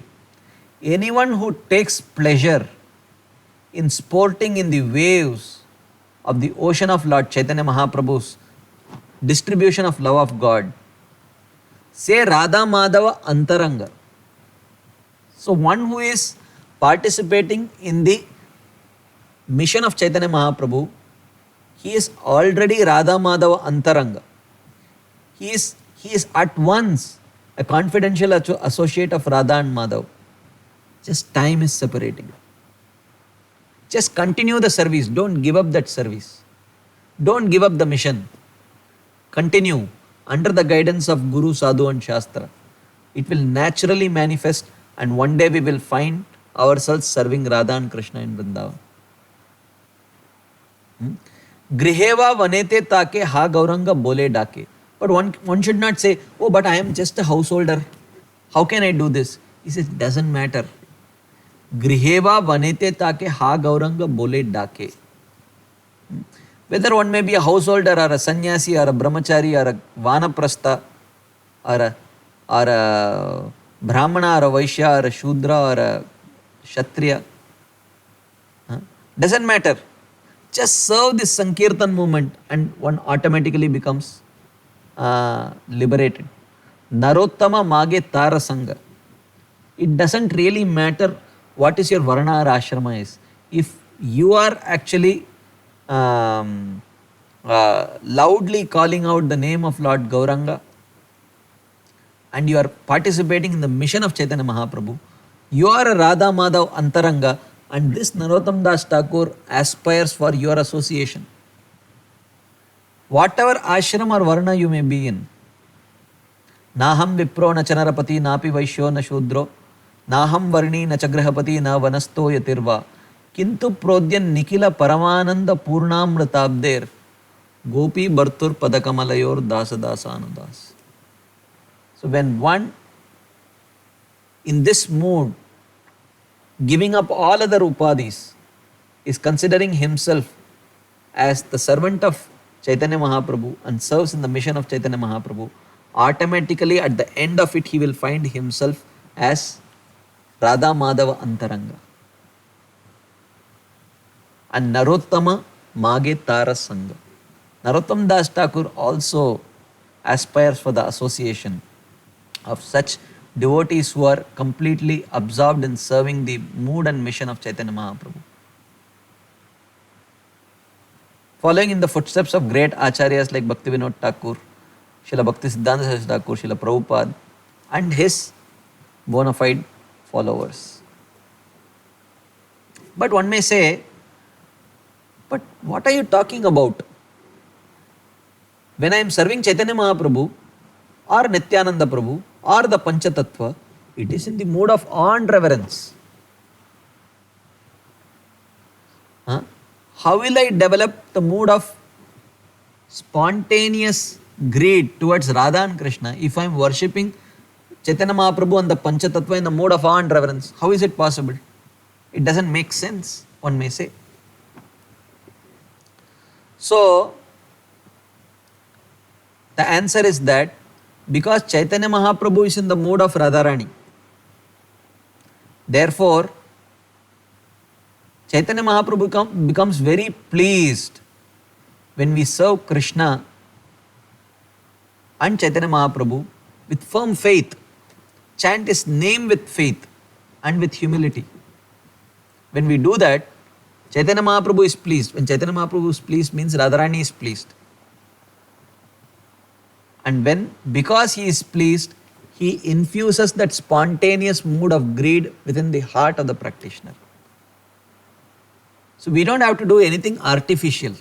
A: Anyone who takes pleasure in sporting in the waves of the ocean of Lord Chaitanya Mahaprabhu's distribution of love of God, say Radha Madhava Antaranga. So one who is participating in the mission of Chaitanya Mahaprabhu, he is already Radha Madhava Antaranga. He is at once a confidential associate of Radha and Madhav. Just time is separating. Just continue the service. Don't give up that service. Don't give up the mission. Continue under the guidance of Guru, Sadhu and Shastra. It will naturally manifest, and one day we will find ourselves serving Radha and Krishna in Vrindavan. Griheva vanete take ha gauranga bole dake. But one should not say, oh, but I am just a householder. How can I do this? He says, it doesn't matter. Griheva vanete take ha gauranga bole dake. Whether one may be a householder or a sannyasi or a brahmachari or a vanaprastha or a brahmana or a vaishya or a shudra or a kshatriya, doesn't matter. Just serve this Sankirtan movement and one automatically becomes liberated. Narottama mage tara sangha. It doesn't really matter what is your varna or ashrama is. If you are actually loudly calling out the name of Lord Gauranga and you are participating in the mission of Chaitanya Mahaprabhu, you are a Radha Madhav Antaranga, and this Narottam Das Thakur aspires for your association. Whatever ashram or varna you may be in, Naham Vipro na Chanarapati napi Vaishyo na Shudro, Naham Varni na Chagrahapati na Vanasto Yatirva, Kintu Prodyan Nikila Paramananda Purnamritabder, Gopi Bhartur Padakamalyor Dasa Dasanudas. So when one in this mood, giving up all other upadhis, is considering himself as the servant of Chaitanya Mahaprabhu and serves in the mission of Chaitanya Mahaprabhu, automatically at the end of it he will find himself as Radha Madhava Antaranga. And Narottama Mage Tara Sangha. Narottam Das Thakur also aspires for the association of such devotees who are completely absorbed in serving the mood and mission of Chaitanya Mahaprabhu. Following in the footsteps of great acharyas like Bhaktivinoda Thakur, Srila Bhakti Siddhanta Saraswati Thakur, Srila Prabhupada and his bona fide followers. But one may say, but what are you talking about? When I am serving Chaitanya Mahaprabhu or Nityananda Prabhu or the Panchatattva, it is in the mood of awe and reverence. How will I develop the mood of spontaneous greed towards Radha and Krishna if I am worshipping Chaitanya Mahaprabhu and the Panchatattva in the mode of awe and reverence? How is it possible? It doesn't make sense, one may say. So, the answer is that because Chaitanya Mahaprabhu is in the mood of Radharani, therefore, Chaitanya Mahaprabhu becomes very pleased when we serve Krishna and Chaitanya Mahaprabhu with firm faith, chant his name with faith and with humility. When we do that, Chaitanya Mahaprabhu is pleased. When Chaitanya Mahaprabhu is pleased means Radharani is pleased. And because he is pleased, he infuses that spontaneous mood of greed within the heart of the practitioner. So we don't have to do anything artificial.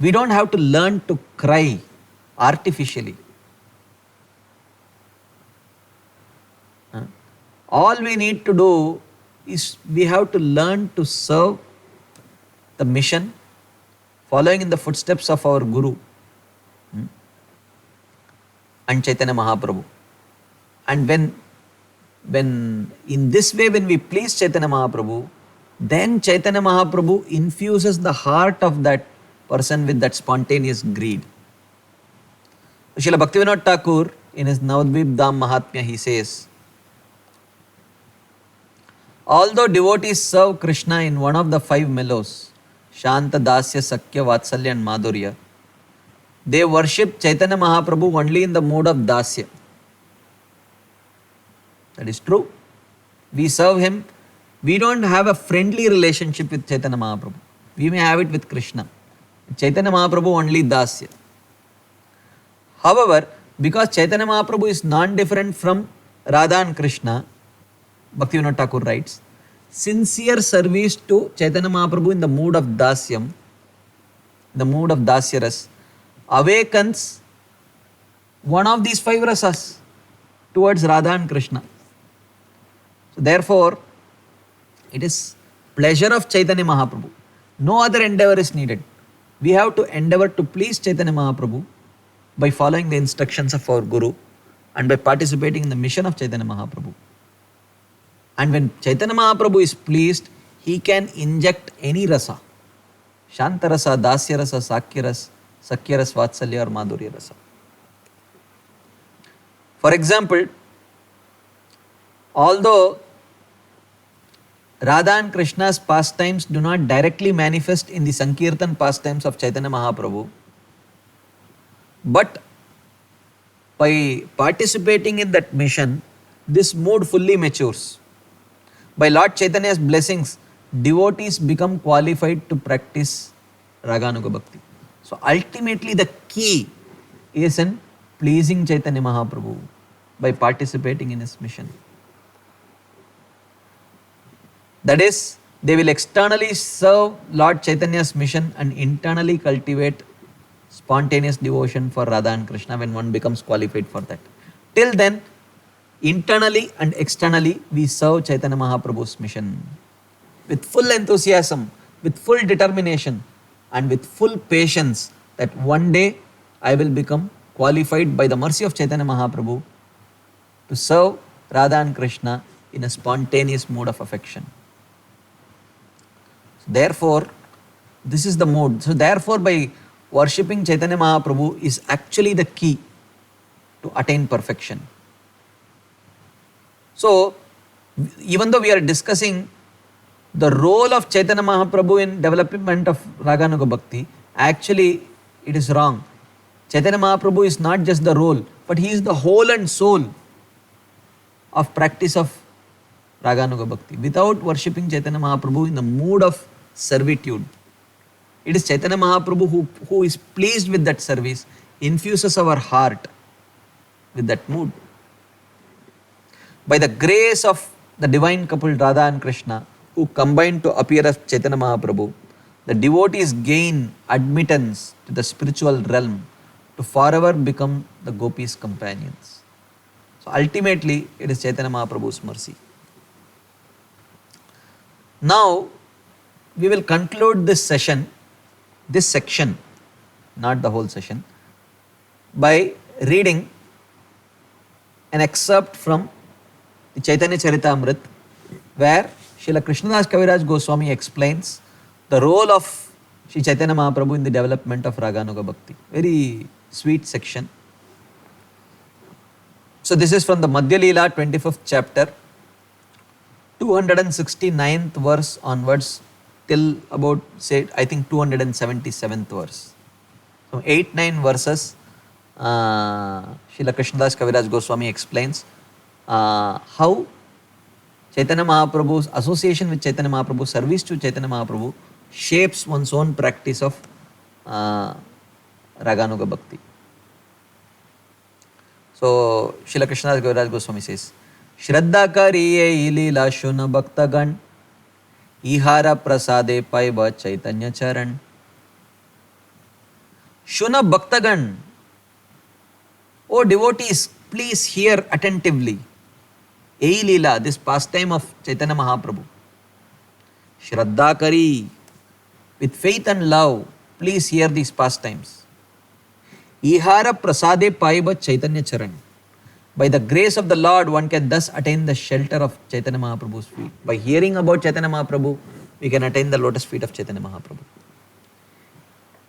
A: We don't have to learn to cry artificially. All we need to do is we have to learn to serve the mission, following in the footsteps of our Guru and Chaitanya Mahaprabhu. And when in this way, when we please Chaitanya Mahaprabhu, then Chaitanya Mahaprabhu infuses the heart of that person with that spontaneous greed. Srila Bhaktivinoda Thakur in his Navadvip Dham Mahatmya, he says, although devotees serve Krishna in one of the five mellows, Shanta, Dasya, Sakya, Vatsalya and Madhurya, they worship Chaitanya Mahaprabhu only in the mode of Dasya. That is true. We serve him. We don't have a friendly relationship with Chaitanya Mahaprabhu. We may have it with Krishna. Chaitanya Mahaprabhu only Dasya. However, because Chaitanya Mahaprabhu is non-different from Radha and Krishna, Bhaktivinoda Thakur writes, sincere service to Chaitanya Mahaprabhu in the mood of Dasyam, the mood of Dasyaras, awakens one of these five rasas towards Radha and Krishna. So therefore, it is pleasure of Chaitanya Mahaprabhu. No other endeavor is needed. We have to endeavor to please Chaitanya Mahaprabhu by following the instructions of our Guru and by participating in the mission of Chaitanya Mahaprabhu. And when Chaitanya Mahaprabhu is pleased, he can inject any rasa. Shanta rasa, Dasya rasa, Sakya rasa, Vatsalya or Madhurya rasa. For example, although Radha and Krishna's pastimes do not directly manifest in the Sankirtan pastimes of Chaitanya Mahaprabhu, but by participating in that mission, this mood fully matures. By Lord Chaitanya's blessings, devotees become qualified to practice Raganuga Bhakti. So ultimately the key is in pleasing Chaitanya Mahaprabhu by participating in his mission. That is, they will externally serve Lord Chaitanya's mission and internally cultivate spontaneous devotion for Radha and Krishna when one becomes qualified for that. Till then, internally and externally, we serve Chaitanya Mahaprabhu's mission with full enthusiasm, with full determination, and with full patience that one day I will become qualified by the mercy of Chaitanya Mahaprabhu to serve Radha and Krishna in a spontaneous mode of affection. Therefore, this is the mode. So therefore, by worshipping Chaitanya Mahaprabhu is actually the key to attain perfection. So, even though we are discussing the role of Chaitanya Mahaprabhu in development of Raganuga Bhakti, actually it is wrong. Chaitanya Mahaprabhu is not just the role, but he is the whole and soul of practice of Raganuga Bhakti. Without worshipping Chaitanya Mahaprabhu in the mood of servitude, it is Chaitanya Mahaprabhu who is pleased with that service, infuses our heart with that mood. By the grace of the divine couple Radha and Krishna, who combine to appear as Chaitanya Mahaprabhu, the devotees gain admittance to the spiritual realm to forever become the gopis' companions. So ultimately, it is Chaitanya Mahaprabhu's mercy. Now, we will conclude this section, this section, not the whole session, by reading an excerpt from the Chaitanya Charitamrita, where Srila Krishnadas Kaviraj Goswami explains the role of Sri Chaitanya Mahaprabhu in the development of Raganuga Bhakti. Very sweet section. So this is from the Madhya Leela 25th chapter, 269th verse onwards till about, say, I think 277th verse. So 8-9 verses, Srila Krishnadas Kaviraj Goswami explains how Chaitanya Mahaprabhu's association with Chaitanya Mahaprabhu, service to Chaitanya Mahaprabhu, shapes one's own practice of Raganuga Bhakti. So, Srila Krishnadas Kaviraj Goswami says, Shraddha kariye ilila shuna bhaktagan, ihara prasade paiva Chaitanya charan. Shuna bhaktagan, O devotees, please hear attentively. Ei Leela, this pastime of Chaitanya Mahaprabhu. Shraddha Kari, with faith and love, please hear these pastimes. Ihara Prasade Paiba Chaitanya Charan. By the grace of the Lord, one can thus attain the shelter of Chaitanya Mahaprabhu's feet. By hearing about Chaitanya Mahaprabhu, we can attain the lotus feet of Chaitanya Mahaprabhu.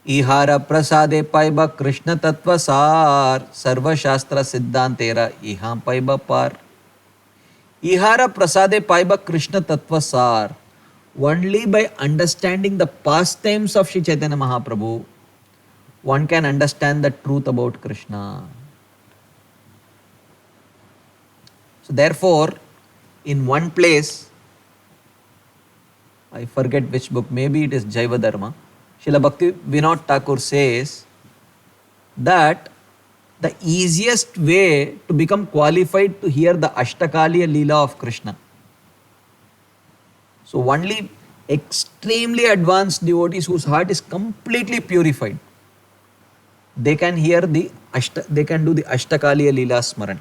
A: इहार प्रसादे पाइब कृष्ण तत्व सार सर्वशास्त्र सिद्धांतेरा इहा पाइब पार. Ihara prasade paiba Krishna tattva sar. Only by understanding the pastimes of Sri Chaitanya Mahaprabhu, one can understand the truth about Krishna. So therefore, in one place, I forget which book, maybe it is Jaiva Dharma, Srila Bhakti Vinod Thakur says that the easiest way to become qualified to hear the Ashtakaliya Leela of Krishna. So only extremely advanced devotees whose heart is completely purified, they can hear they can do the Ashtakaliya Leela Smaran.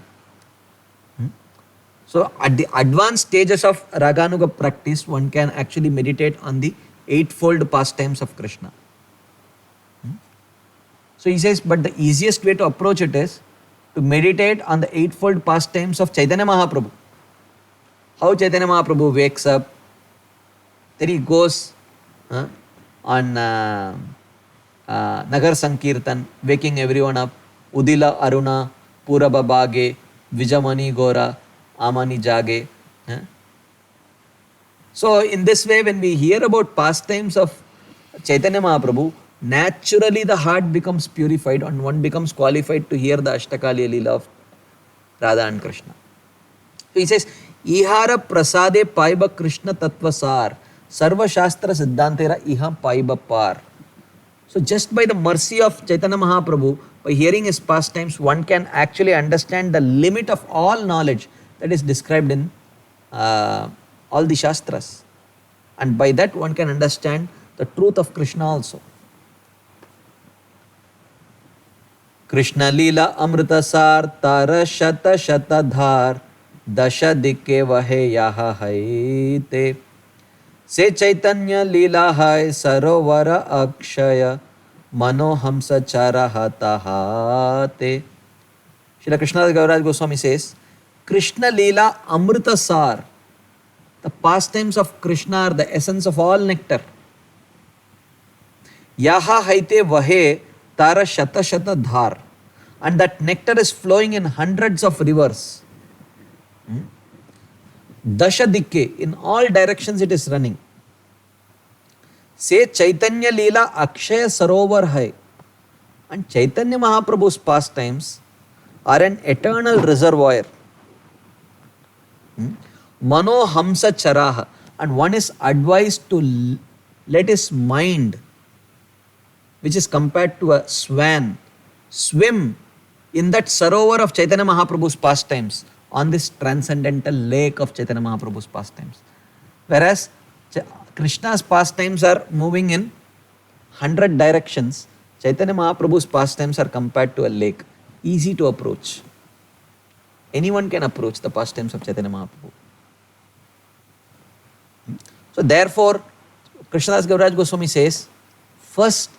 A: So at the advanced stages of Raganuga practice, one can actually meditate on the eightfold pastimes of Krishna. So he says, but the easiest way to approach it is to meditate on the eightfold pastimes of Chaitanya Mahaprabhu. How Chaitanya Mahaprabhu wakes up, then he goes on Nagar Sankirtan, waking everyone up, Udila Aruna, Puraba Bage, Vijamani Gora, Amani Jage. So in this way, when we hear about pastimes of Chaitanya Mahaprabhu, naturally the heart becomes purified and one becomes qualified to hear the Ashtakaliya Leela of Radha and Krishna. So he says, Ihara prasade paiba Krishna tattvasar, sarva shastra siddhantera iha paiba par. So just by the mercy of Chaitanya Mahaprabhu, by hearing his pastimes, one can actually understand the limit of all knowledge that is described in all the Shastras. And by that one can understand the truth of Krishna also. Krishna Leela Amritasar Tara Shata Shata Dhar Dasha Dikke Vahe Yaha Haite Se Chaitanya Leela Hai Sarovara Akshaya Mano Hamsa Chara Hata Hate. Srila Krishnadas Kaviraj Goswami says, Krishna Leela Amritasar. The pastimes of Krishna are the essence of all nectar. Yaha Haite Vahe Tara Shata Shata Dhar. And that nectar is flowing in hundreds of rivers. Dasha Dikke, in all directions it is running. Se Chaitanya Leela Akshaya Sarovar Hai. And Chaitanya Mahaprabhu's pastimes are an eternal reservoir. Mano Hamsa Charaha. And one is advised to let his mind, which is compared to a swan, swim in that sarovar of Chaitanya Mahaprabhu's pastimes, on this transcendental lake of Chaitanya Mahaprabhu's pastimes. Whereas Krishna's pastimes are moving in 100 directions, Chaitanya Mahaprabhu's pastimes are compared to a lake, easy to approach. Anyone can approach the pastimes of Chaitanya Mahaprabhu. So therefore, Krishnadas Kaviraj Goswami says, first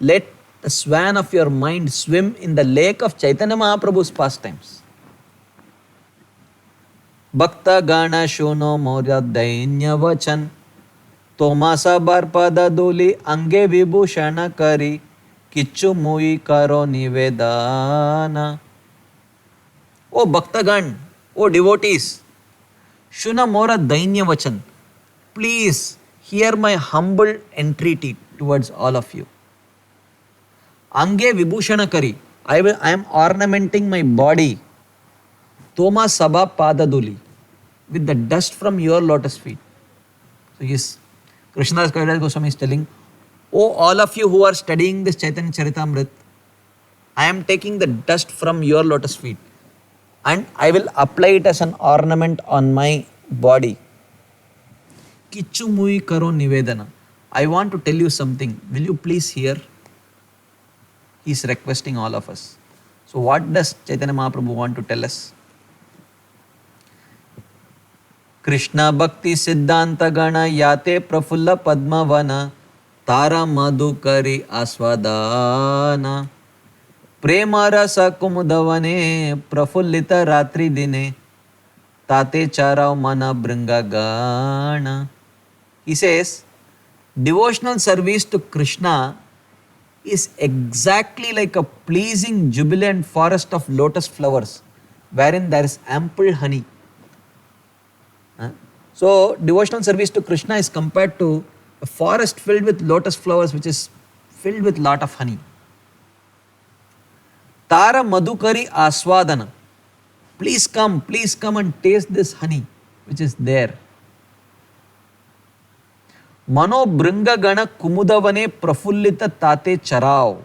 A: let the swan of your mind swim in the lake of Chaitanya Mahaprabhu's pastimes. Bhakta Gana Shuno Morya Dainya Vachan Tomasa Barpada Duli Ange Vibhushana Kari Kichu Mui Karo Nivedana. O Bhaktagan, O devotees, Shuna Mora Dainya Vachan, please hear my humble entreaty towards all of you. Ange Vibhushana Kari, I am ornamenting my body, Toma Sabha Padaduli, with the dust from your lotus feet. So yes, Krishnadas Kaviraj Goswami is telling, oh all of you who are studying this Chaitanya Charitamrita, I am taking the dust from your lotus feet and I will apply it as an ornament on my body. Kichu Mui Karo Nivedana. I want to tell you something. Will you please hear? He is requesting all of us. So what does Chaitanya Mahaprabhu want to tell us? Krishna Bhakti Siddhanta Gana Yate Prafulla Padmavana Tara Madhukari Aswadana Prema Rasa Kumudavane Prafullita Ratri Dine Tate Charav Mana Bringa Gana. He says, devotional service to Krishna is exactly like a pleasing, jubilant forest of lotus flowers, wherein there is ample honey. So, devotional service to Krishna is compared to a forest filled with lotus flowers, which is filled with lot of honey. Tara Madhukari Aswadana. Please come and taste this honey which is there. Mano Bringagana Kumudavane Prafullita Tate Charao.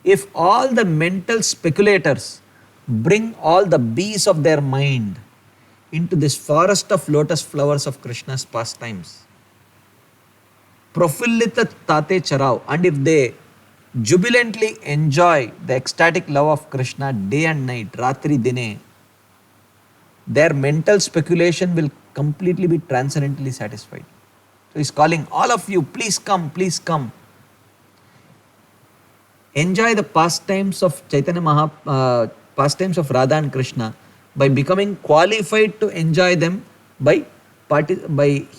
A: If all the mental speculators bring all the bees of their mind into this forest of lotus flowers of Krishna's pastimes, Prafullita Tate Charao, and if they jubilantly enjoy the ecstatic love of Krishna day and night, Ratri Dine, their mental speculation will completely be transcendently satisfied. So he's calling all of you, please come, please come. Enjoy the pastimes of pastimes of Radha and Krishna by becoming qualified to enjoy them by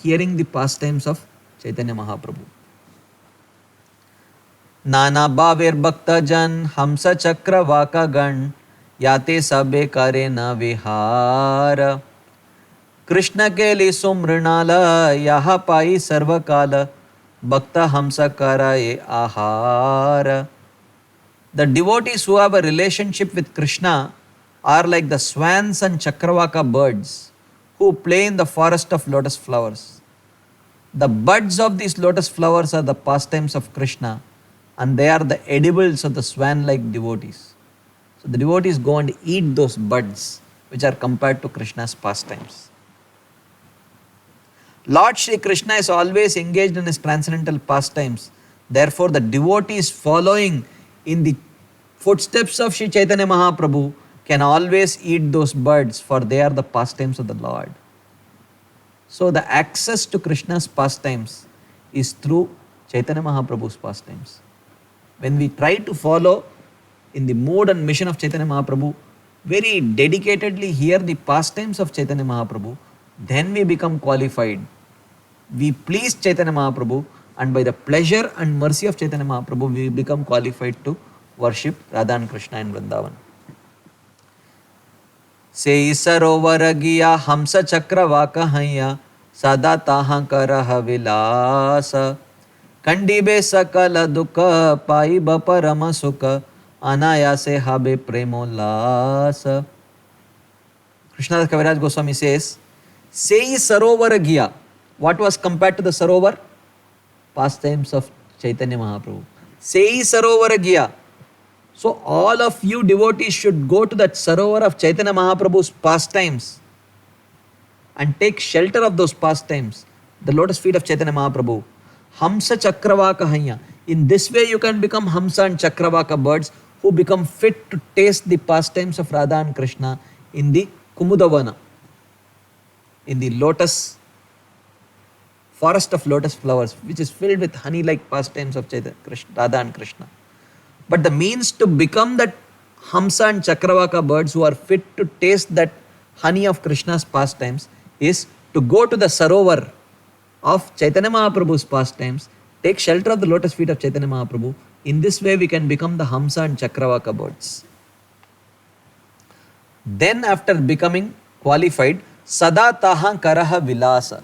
A: hearing the pastimes of Chaitanya Mahaprabhu. नाना बावेर भक्त जन हंस चक्र वाका गण याते सबे करे न विहार कृष्ण के लिए सुमृणाल यह पाई सर्वकाल भक्त हंस कराए आहार. The devotees who have a relationship with Krishna are like the swans and chakravaka birds who play in the forest of lotus flowers. The buds of these lotus flowers are the pastimes of Krishna, and they are the edibles of the swan-like devotees. So the devotees go and eat those buds which are compared to Krishna's pastimes. Lord Shri Krishna is always engaged in his transcendental pastimes. Therefore, the devotees following in the footsteps of Shri Chaitanya Mahaprabhu can always eat those buds, for they are the pastimes of the Lord. So the access to Krishna's pastimes is through Chaitanya Mahaprabhu's pastimes. When we try to follow in the mode and mission of Chaitanya Mahaprabhu, very dedicatedly hear the pastimes of Chaitanya Mahaprabhu, then we become qualified. We please Chaitanya Mahaprabhu, and by the pleasure and mercy of Chaitanya Mahaprabhu, we become qualified to worship Radha and Krishna in Vrindavan. Sei sarovar giya hamsa chakra vaka hanya sada taha karaha vilasa कंडीबे सकल दुख पाई परम सुख अनायासे habe premolas. Krishnadas Kaviraj Goswami says, Sei Sarovar Gya. What was compared to the Sarovar? Pastimes of Chaitanya Mahaprabhu. Sei Sarovar Gya. So all of you devotees should go to that Sarovar of Chaitanya Mahaprabhu's pastimes and take shelter of those pastimes, the lotus feet of Chaitanya Mahaprabhu. Hamsa Chakravaka Hanya. In this way you can become Hamsa and Chakravaka birds who become fit to taste the pastimes of Radha and Krishna in the Kumudavana, in the lotus, forest of lotus flowers, which is filled with honey like pastimes of Radha and Krishna. But the means to become that Hamsa and Chakravaka birds who are fit to taste that honey of Krishna's pastimes is to go to the Sarovar of Chaitanya Mahaprabhu's pastimes, take shelter of the lotus feet of Chaitanya Mahaprabhu. In this way we can become the Hamsa and Chakravaka birds. Then after becoming qualified, Sada Taha Karaha Vilasa.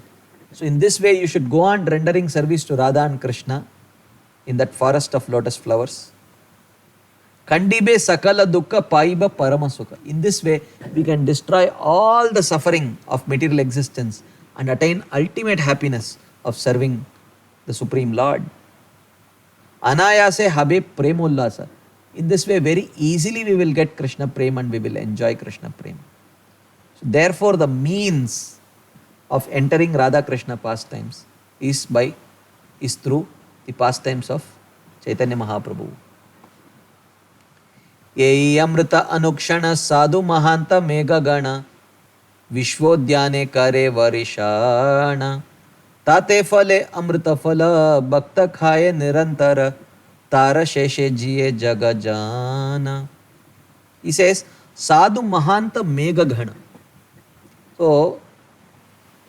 A: So in this way you should go on rendering service to Radha and Krishna in that forest of lotus flowers. Kandibe Sakala Dukkha Paiba Paramasuka. In this way we can destroy all the suffering of material existence and attain ultimate happiness of serving the Supreme Lord. Anayase habe premullasa. In this way very easily we will get Krishna prem and we will enjoy Krishna prem. So therefore the means of entering Radha Krishna pastimes is through the pastimes of Chaitanya Mahaprabhu. Yei amrita anukshana sadhu mahanta mega gana विश्वोद्याने करे वरिषाण ताते फले अमृत फल भक्त खाए निरंतर तार शेषे जिए जग जान. He says sadhu mahanta megagana. So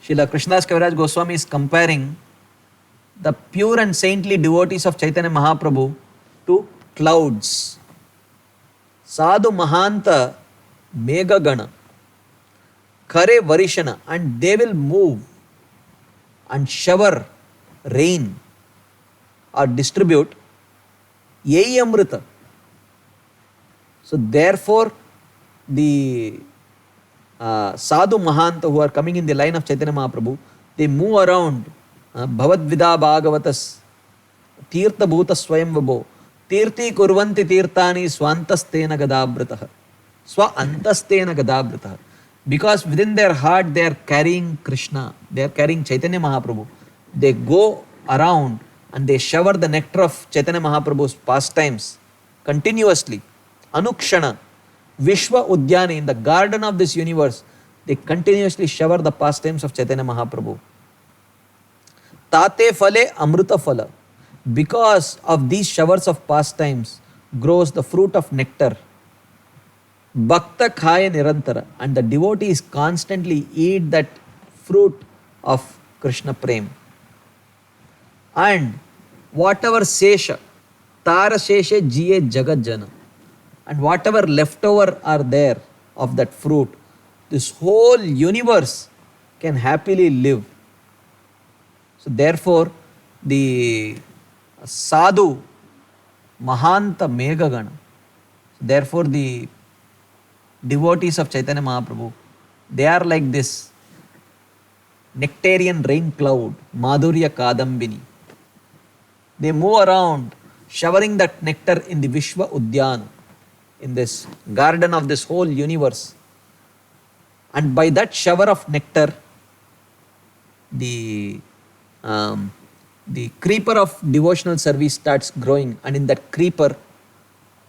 A: Srila Krishnadas Kaviraj Goswami is comparing the pure and saintly devotees of Chaitanya Mahaprabhu to clouds. Sadhu Mahanta Megagana Kare Varishana, and they will move and shower rain or distribute Yei Amrita. So therefore the Sadhu Mahanta who are coming in the line of Chaitanya Mahaprabhu, they move around Bhavad Vida Bhagavatas Tirtha Bhuta Swayam Vabho Tirthi Kurvanti Tirthani Swantastena Gadabratah Swa Antastena Gadabratah. Because within their heart they are carrying Krishna, they are carrying Chaitanya Mahaprabhu. They go around and they shower the nectar of Chaitanya Mahaprabhu's pastimes continuously. Anukshana, Vishwa Udyani, in the garden of this universe, they continuously shower the pastimes of Chaitanya Mahaprabhu. Tate Phale Amruta Phala. Because of these showers of pastimes grows the fruit of nectar. Bhakta Khaya Nirantara, and the devotees constantly eat that fruit of Krishna Prem. And whatever Sesha, Tara Sesha Jiye Jagat Jana, and whatever leftover are there of that fruit, this whole universe can happily live. So therefore, the Sadhu Mahanta Megagana, therefore the devotees of Chaitanya Mahaprabhu, they are like this nectarian rain cloud, Madhurya Kadambini. They move around showering that nectar in the Vishwa Udyana, in this garden of this whole universe. And by that shower of nectar, the creeper of devotional service starts growing, and in that creeper,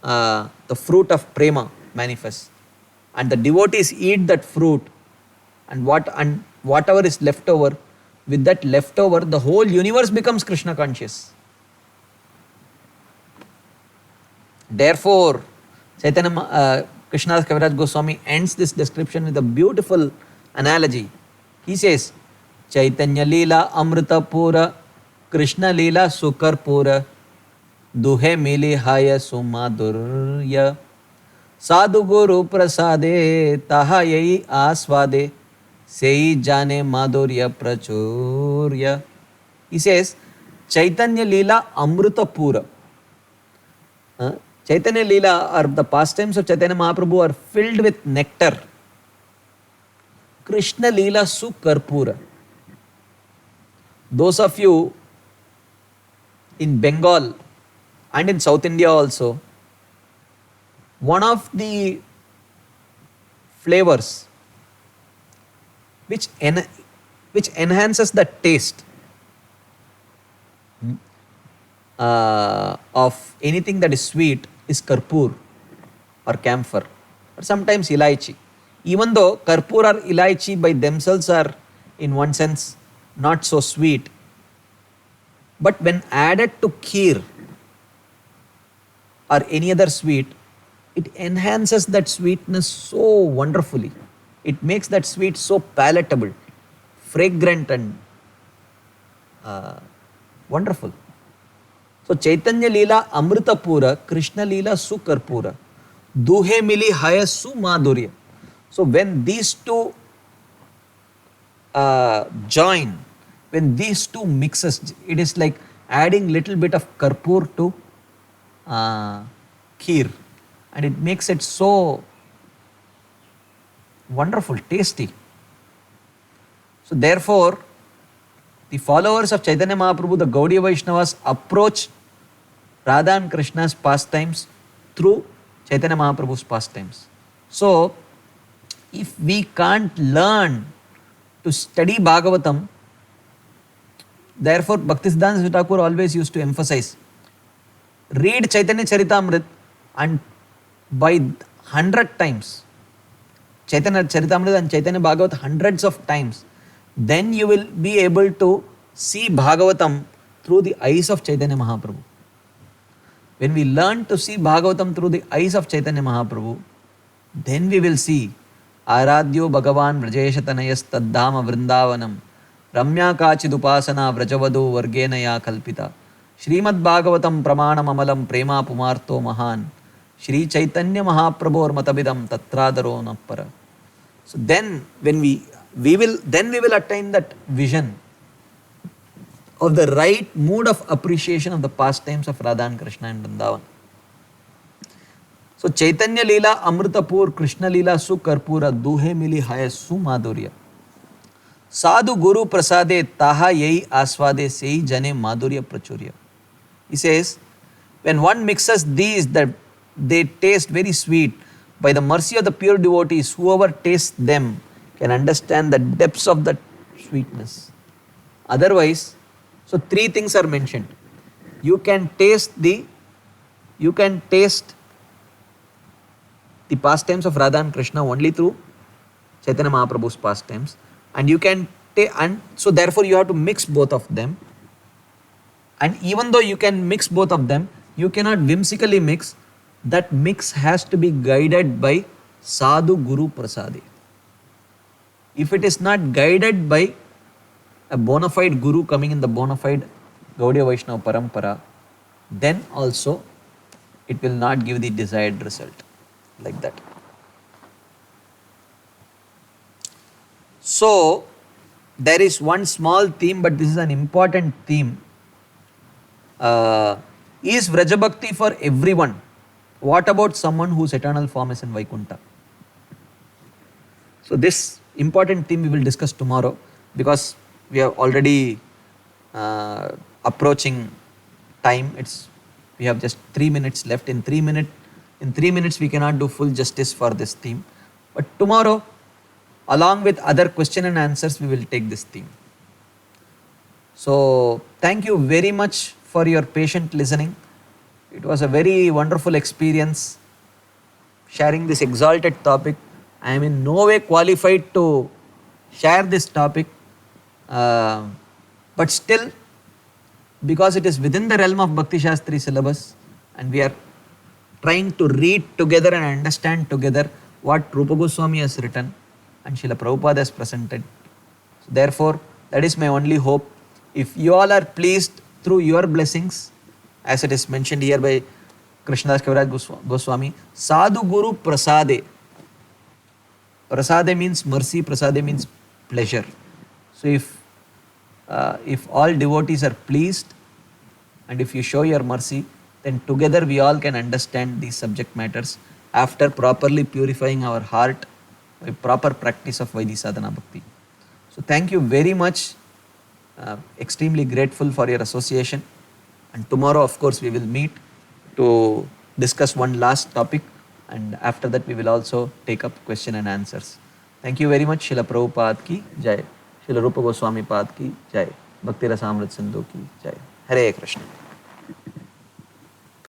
A: the fruit of prema manifests. And the devotees eat that fruit, and whatever is left over, with that leftover, the whole universe becomes Krishna conscious. Therefore, Krishnadas Kaviraj Goswami ends this description with a beautiful analogy. He says, Chaitanya Leela Amrita Pura, Krishna Leela Sukar Pura, Duhe Mili Haya Sumadurya, Sadhu Guru Prasade Taha Yai Aswade, Sei Jane Madhurya Prachurya. He says, Chaitanya Leela Amrita Pura. Chaitanya Leela, or the pastimes of Chaitanya Mahaprabhu, are filled with nectar. Krishna Leela Sukarpura. Those of you in Bengal and in South India also, one of the flavors which enhances the taste of anything that is sweet is karpur or camphor, or sometimes ilaichi. Even though karpur or ilaichi by themselves are in one sense not so sweet, but when added to kheer or any other sweet, it enhances that sweetness so wonderfully. It makes that sweet so palatable, fragrant and wonderful. So Chaitanya Leela Amrita Pura, Krishna Leela Sukarpura, Duhe Mili Haya Sumadhurya. So when these two join, when these two mixes, it is like adding little bit of karpur to kheer, and it makes it so wonderful, tasty. So therefore, the followers of Chaitanya Mahaprabhu, the Gaudiya Vaishnavas, approach Radha and Krishna's pastimes through Chaitanya Mahaprabhu's pastimes. So, if we can't learn to study Bhagavatam, therefore Bhaktisiddhanta Thakur always used to emphasize, read Chaitanya Charitamrita and by 100 times, Chaitanya Charitamrita and Chaitanya Bhagavat hundreds of times, then you will be able to see Bhagavatam through the eyes of Chaitanya Mahaprabhu. When we learn to see Bhagavatam through the eyes of Chaitanya Mahaprabhu, then we will see Aradhyo Bhagavan Vrajeshatanayas Taddhama Vrindavanam Ramya Kachidupasana Vrajavadu Vargenaya Kalpita Srimad Pramanam Prema Pumarto Mahan Shri Chaitanya Mahaprabhor Matabidam Tatradaro Nappara. So then when we will attain that vision of the right mood of appreciation of the pastimes of Radha and Krishna in Vrindavan. So Chaitanya Leela Amritapur Krishna Leela Su Karpura Duhe Mili Haya Su Madhurya. Sadhu Guru Prasade Taha Yei Aswade Sei Jane Madhurya Prachurya. He says, when one mixes these, that they taste very sweet. By the mercy of the pure devotees, whoever tastes them can understand the depths of that sweetness. Otherwise, so three things are mentioned. You can taste the pastimes of Radha and Krishna only through Chaitanya Mahaprabhu's pastimes, and you can and so therefore you have to mix both of them. And even though you can mix both of them, you cannot whimsically mix. That mix has to be guided by Sadhu Guru Prasade. If it is not guided by a bona fide Guru coming in the bona fide Gaudiya Vaishnava Parampara, then also it will not give the desired result like that. So there is one small theme, but this is an important theme. Is Vrajabhakti for everyone? What about someone whose eternal form is in Vaikuntha? So this important theme we will discuss tomorrow, because we are already approaching time. We have just 3 minutes left. In 3 minutes we cannot do full justice for this theme. But tomorrow, along with other question and answers, we will take this theme. So thank you very much for your patient listening. It was a very wonderful experience sharing this exalted topic. I am in no way qualified to share this topic, but still, because it is within the realm of Bhakti Shastri syllabus, and we are trying to read together and understand together what Rupa Goswami has written and Srila Prabhupada has presented. So therefore, that is my only hope. If you all are pleased through your blessings, as it is mentioned here by Krishnadas Kaviraj Goswami, Sadhu Guru Prasade. Prasade means mercy, Prasade means pleasure. So if all devotees are pleased and if you show your mercy, then together we all can understand these subject matters after properly purifying our heart by proper practice of Vaidhi Sadhana Bhakti. So thank you very much. Extremely grateful for your association. And tomorrow, of course, we will meet to discuss one last topic, and after that we will also take up question and answers. Thank you very much. Srila Prabhupada ki jai. Srila Rupa Goswami Pad ki jai. Bhakti Rasamrit Sindhu ki jai. Hare Krishna.